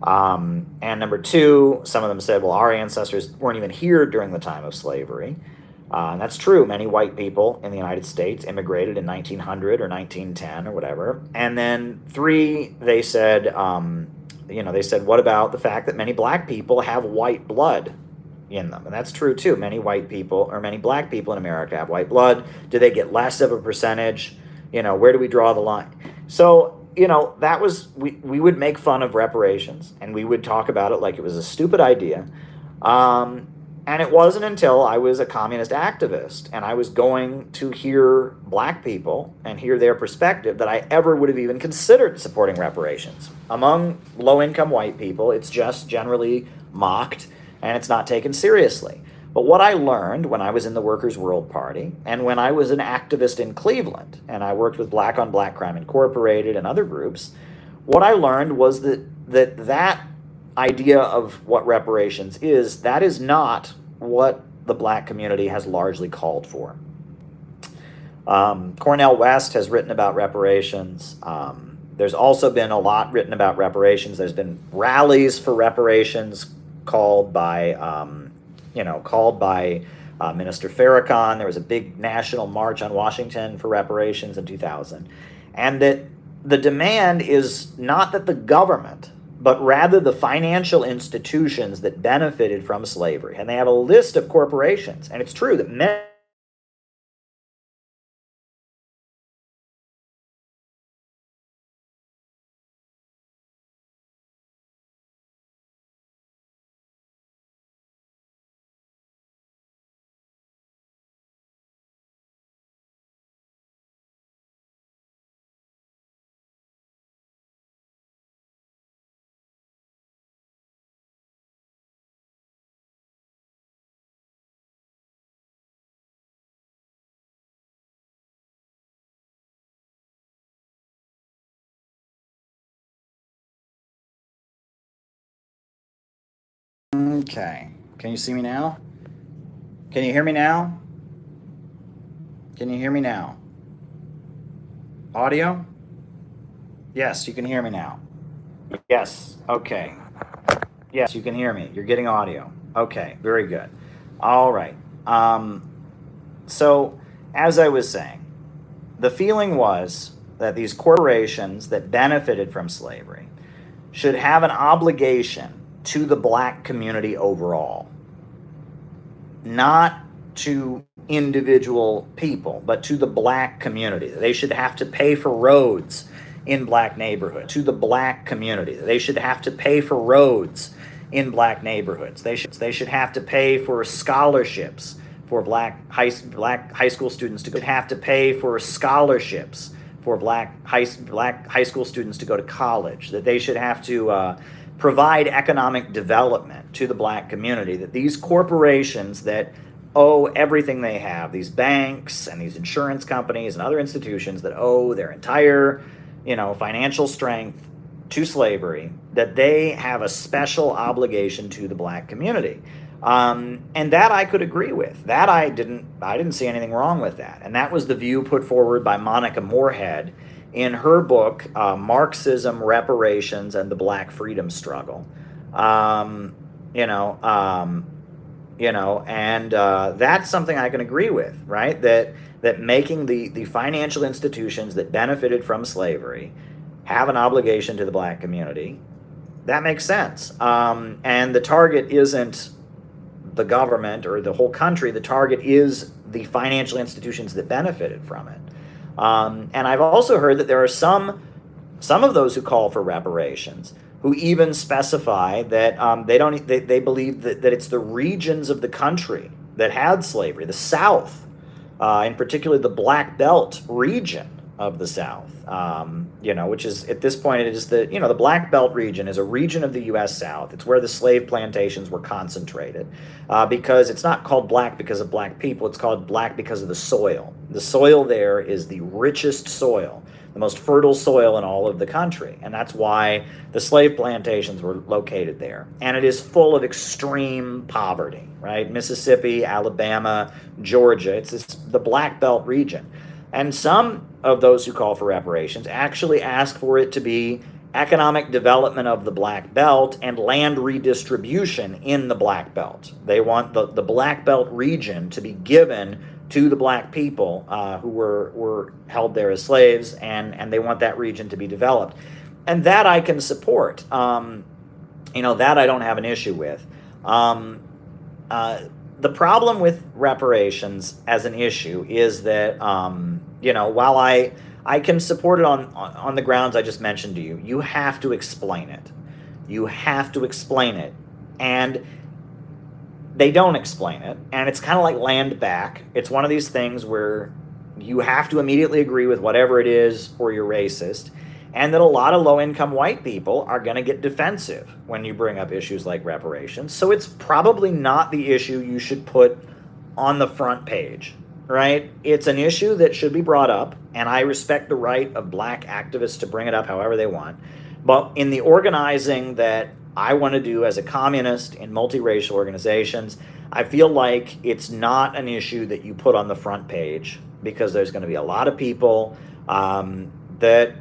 And number two, some of them said, well, our ancestors weren't even here during the time of slavery. And that's true. Many white people in the United States immigrated in 1900 or 1910 or whatever. And then three, they said, what about the fact that many black people have white blood in them? And that's true too. Many white people or many black people in America have white blood. Do they get less of a percentage? Where do we draw the line? So, that was, we would make fun of reparations and we would talk about it like it was a stupid idea. And it wasn't until I was a communist activist and I was going to hear black people and hear their perspective that I ever would have even considered supporting reparations. Among low-income white people, it's just generally mocked and it's not taken seriously. But what I learned when I was in the Workers' World Party and when I was an activist in Cleveland and I worked with Black on Black Crime Incorporated and other groups, what I learned was that idea of what reparations is, that is not what the black community has largely called for. Cornell West has written about reparations. There's also been a lot written about reparations. There's been rallies for reparations called by Minister Farrakhan. There was a big national march on Washington for reparations in 2000. And that the demand is not that the government, but rather the financial institutions that benefited from slavery. And they have a list of corporations. And it's true that many Okay. Can you see me now? Can you hear me now? Can you hear me now? Audio? Yes, you can hear me now. Yes. Okay. Yes, you can hear me. You're getting audio. Okay. Very good. All right. So, as I was saying, the feeling was that these corporations that benefited from slavery should have an obligation to the black community overall, not to individual people, but to the black community. They should have to pay for roads in black neighborhoods, to the black community. They should have to pay for roads in black neighborhoods. They should have to pay for scholarships for black high school students to go, have to pay for scholarships for black high school students to go to college, that they should have to provide economic development to the black community, that these corporations that owe everything they have, these banks and these insurance companies and other institutions that owe their entire, financial strength to slavery, that they have a special obligation to the black community. And that I could agree with. That I didn't see anything wrong with that. And that was the view put forward by Monica Moorhead in her book, Marxism, Reparations, and the Black Freedom Struggle. And that's something I can agree with, right? That making the financial institutions that benefited from slavery have an obligation to the black community, that makes sense. And the target isn't the government or the whole country. The target is the financial institutions that benefited from it. And I've also heard that there are some of those who call for reparations who even specify that they believe that it's the regions of the country that had slavery, the South, in particular the Black Belt region of the South, which is at this point it is the Black Belt region is a region of the U.S. South. It's where the slave plantations were concentrated, because it's not called black because of black people. It's called black because of the soil. The soil there is the richest soil, the most fertile soil in all of the country, and that's why the slave plantations were located there. And it is full of extreme poverty, right? Mississippi, Alabama, Georgia. It's the Black Belt region. And some of those who call for reparations actually ask for it to be economic development of the Black Belt and land redistribution in the Black Belt. They want the Black Belt region to be given to the black people who were held there as slaves, and they want that region to be developed. And that I can support. That I don't have an issue with. The problem with reparations as an issue is that, while I can support it on the grounds I just mentioned to you, you have to explain it. You have to explain it. And they don't explain it. And it's kind of like land back. It's one of these things where you have to immediately agree with whatever it is or you're racist. And that a lot of low-income white people are going to get defensive when you bring up issues like reparations. So it's probably not the issue you should put on the front page, right? It's an issue that should be brought up, and I respect the right of black activists to bring it up however they want. But in the organizing that I want to do as a communist in multiracial organizations, I feel like it's not an issue that you put on the front page, because there's going to be a lot of people that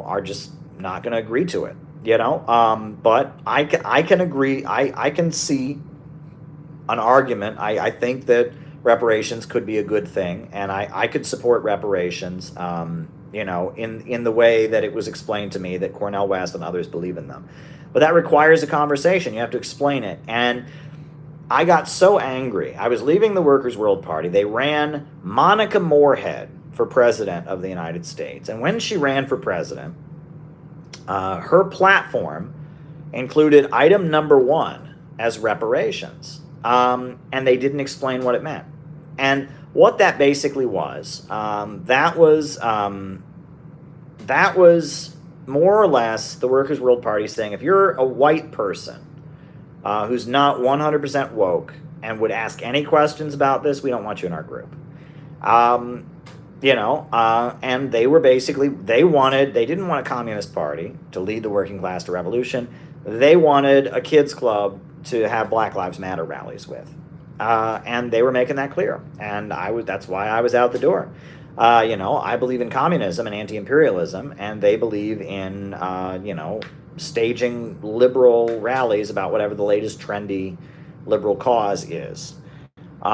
are just not going to agree to it, but I can agree. I can see an argument. I think that reparations could be a good thing, and I could support reparations, in the way that it was explained to me that Cornell West and others believe in them. But that requires a conversation. You have to explain it. And I got so angry. I was leaving the Workers' World Party. They ran Monica Moorhead for president of the United States. And when she ran for president, her platform included item number 1 as reparations. And they didn't explain what it meant. And what that basically was, that was more or less the Workers' World Party saying, if you're a white person who's not 100% woke and would ask any questions about this, we don't want you in our group. And they were basically, they didn't want a communist party to lead the working class to revolution. They wanted a kids club to have Black Lives Matter rallies with. And they were making that clear. And that's why I was out the door. I believe in communism and anti-imperialism, and they believe in, staging liberal rallies about whatever the latest trendy liberal cause is. They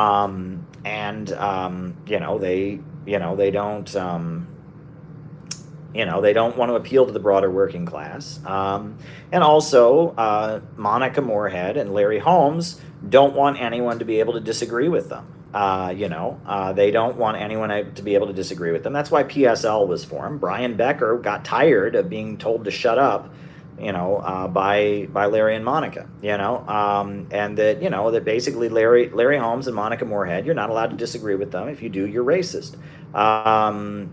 don't want to appeal to the broader working class. And also, Monica Moorhead and Larry Holmes don't want anyone to be able to disagree with them. They don't want anyone to be able to disagree with them. That's why PSL was formed. Brian Becker got tired of being told to shut up, by Larry and Monica, and that basically Larry Holmes and Monica Moorhead, you're not allowed to disagree with them. If you do, you're racist. And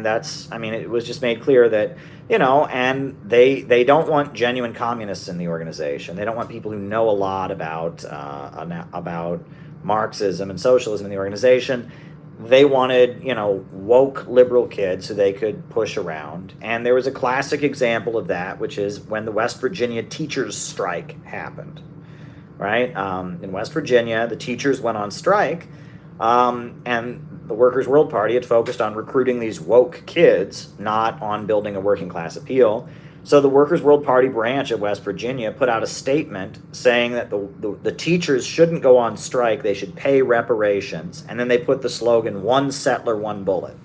that's, it was just made clear that, and they don't want genuine communists in the organization. They don't want people who know a lot about Marxism and socialism in the organization. They wanted, woke liberal kids who they could push around. And there was a classic example of that, which is when the West Virginia teachers' strike happened, right? In West Virginia, the teachers went on strike, and the Workers' World Party had focused on recruiting these woke kids, not on building a working class appeal. So the Workers' World Party branch of West Virginia put out a statement saying that the teachers shouldn't go on strike, they should pay reparations, and then they put the slogan, "One settler, one bullet,"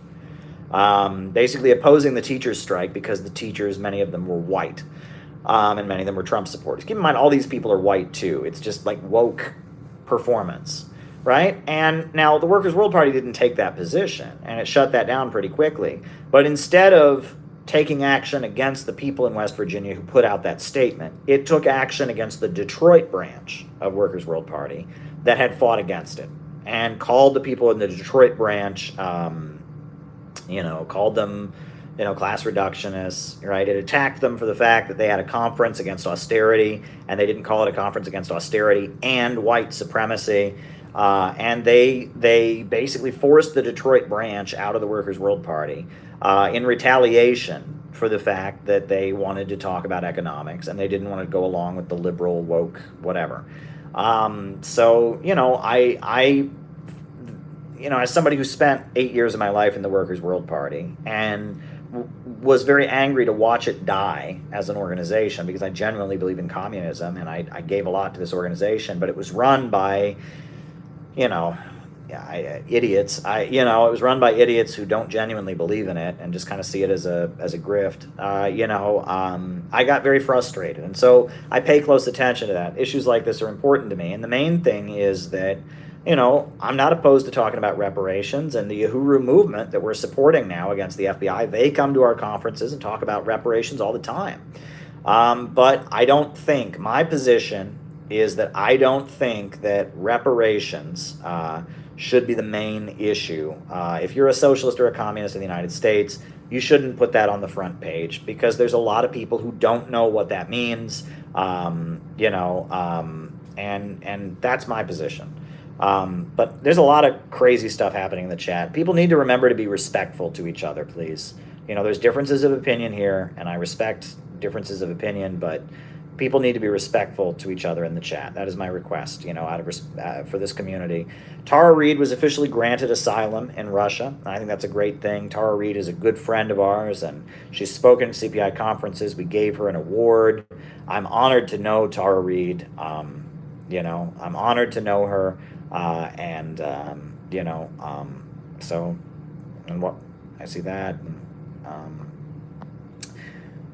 basically opposing the teachers' strike because the teachers, many of them were white, and many of them were Trump supporters. Keep in mind, all these people are white too. It's just like woke performance, right? And now the Workers' World Party didn't take that position, and it shut that down pretty quickly. But instead of taking action against the people in West Virginia who put out that statement, it took action against the Detroit branch of Workers' World Party that had fought against it and called the people in the Detroit branch, called them, class reductionists, right? It attacked them for the fact that they had a conference against austerity, and they didn't call it a conference against austerity and white supremacy. And they basically forced the Detroit branch out of the Workers' World Party in retaliation for the fact that they wanted to talk about economics and they didn't want to go along with the liberal, woke, whatever. As somebody who spent 8 years of my life in the Workers' World Party and was very angry to watch it die as an organization, because I genuinely believe in communism and I gave a lot to this organization, but it was run by idiots. It was run by idiots who don't genuinely believe in it and just kind of see it as a grift. I got very frustrated, and so I pay close attention to that. Issues like this are important to me, and the main thing is that I'm not opposed to talking about reparations, and the Uhuru movement that we're supporting now against the FBI. They come to our conferences and talk about reparations all the time. But I don't think my position is that I don't think that reparations should be the main issue. If you're a socialist or a communist in the United States, you shouldn't put that on the front page, because there's a lot of people who don't know what that means, and that's my position. But there's a lot of crazy stuff happening in the chat. People need to remember to be respectful to each other, please. There's differences of opinion here, and I respect differences of opinion, but people need to be respectful to each other in the chat. That is my request, for this community. Tara Reid was officially granted asylum in Russia. I think that's a great thing. Tara Reid is a good friend of ours, and she's spoken at CPI conferences. We gave her an award. I'm honored to know Tara Reid. I'm honored to know her, and what I see that.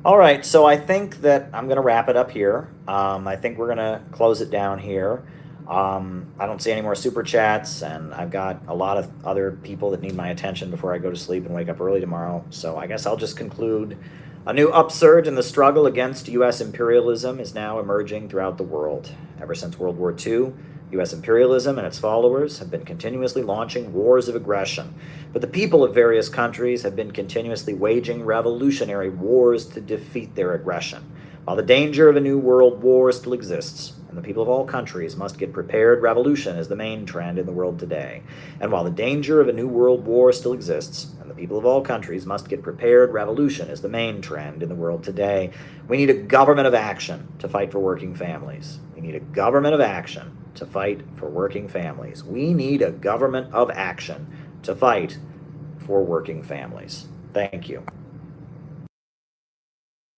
All right, so I think that I'm going to wrap it up here. I think we're going to close it down here. I don't see any more super chats, and I've got a lot of other people that need my attention before I go to sleep and wake up early tomorrow. So I guess I'll just conclude. A new upsurge in the struggle against U.S. imperialism is now emerging throughout the world. Ever since World War II, U.S. imperialism and its followers have been continuously launching wars of aggression, but the people of various countries have been continuously waging revolutionary wars to defeat their aggression. While the danger of a new world war still exists, and the people of all countries must get prepared, revolution is the main trend in the world today. And while the danger of a new world war still exists, and the people of all countries must get prepared, revolution is the main trend in the world today, we need a government of action to fight for working families. We We need a government of action to fight for working families. We need a government of action to fight for working families. Thank you.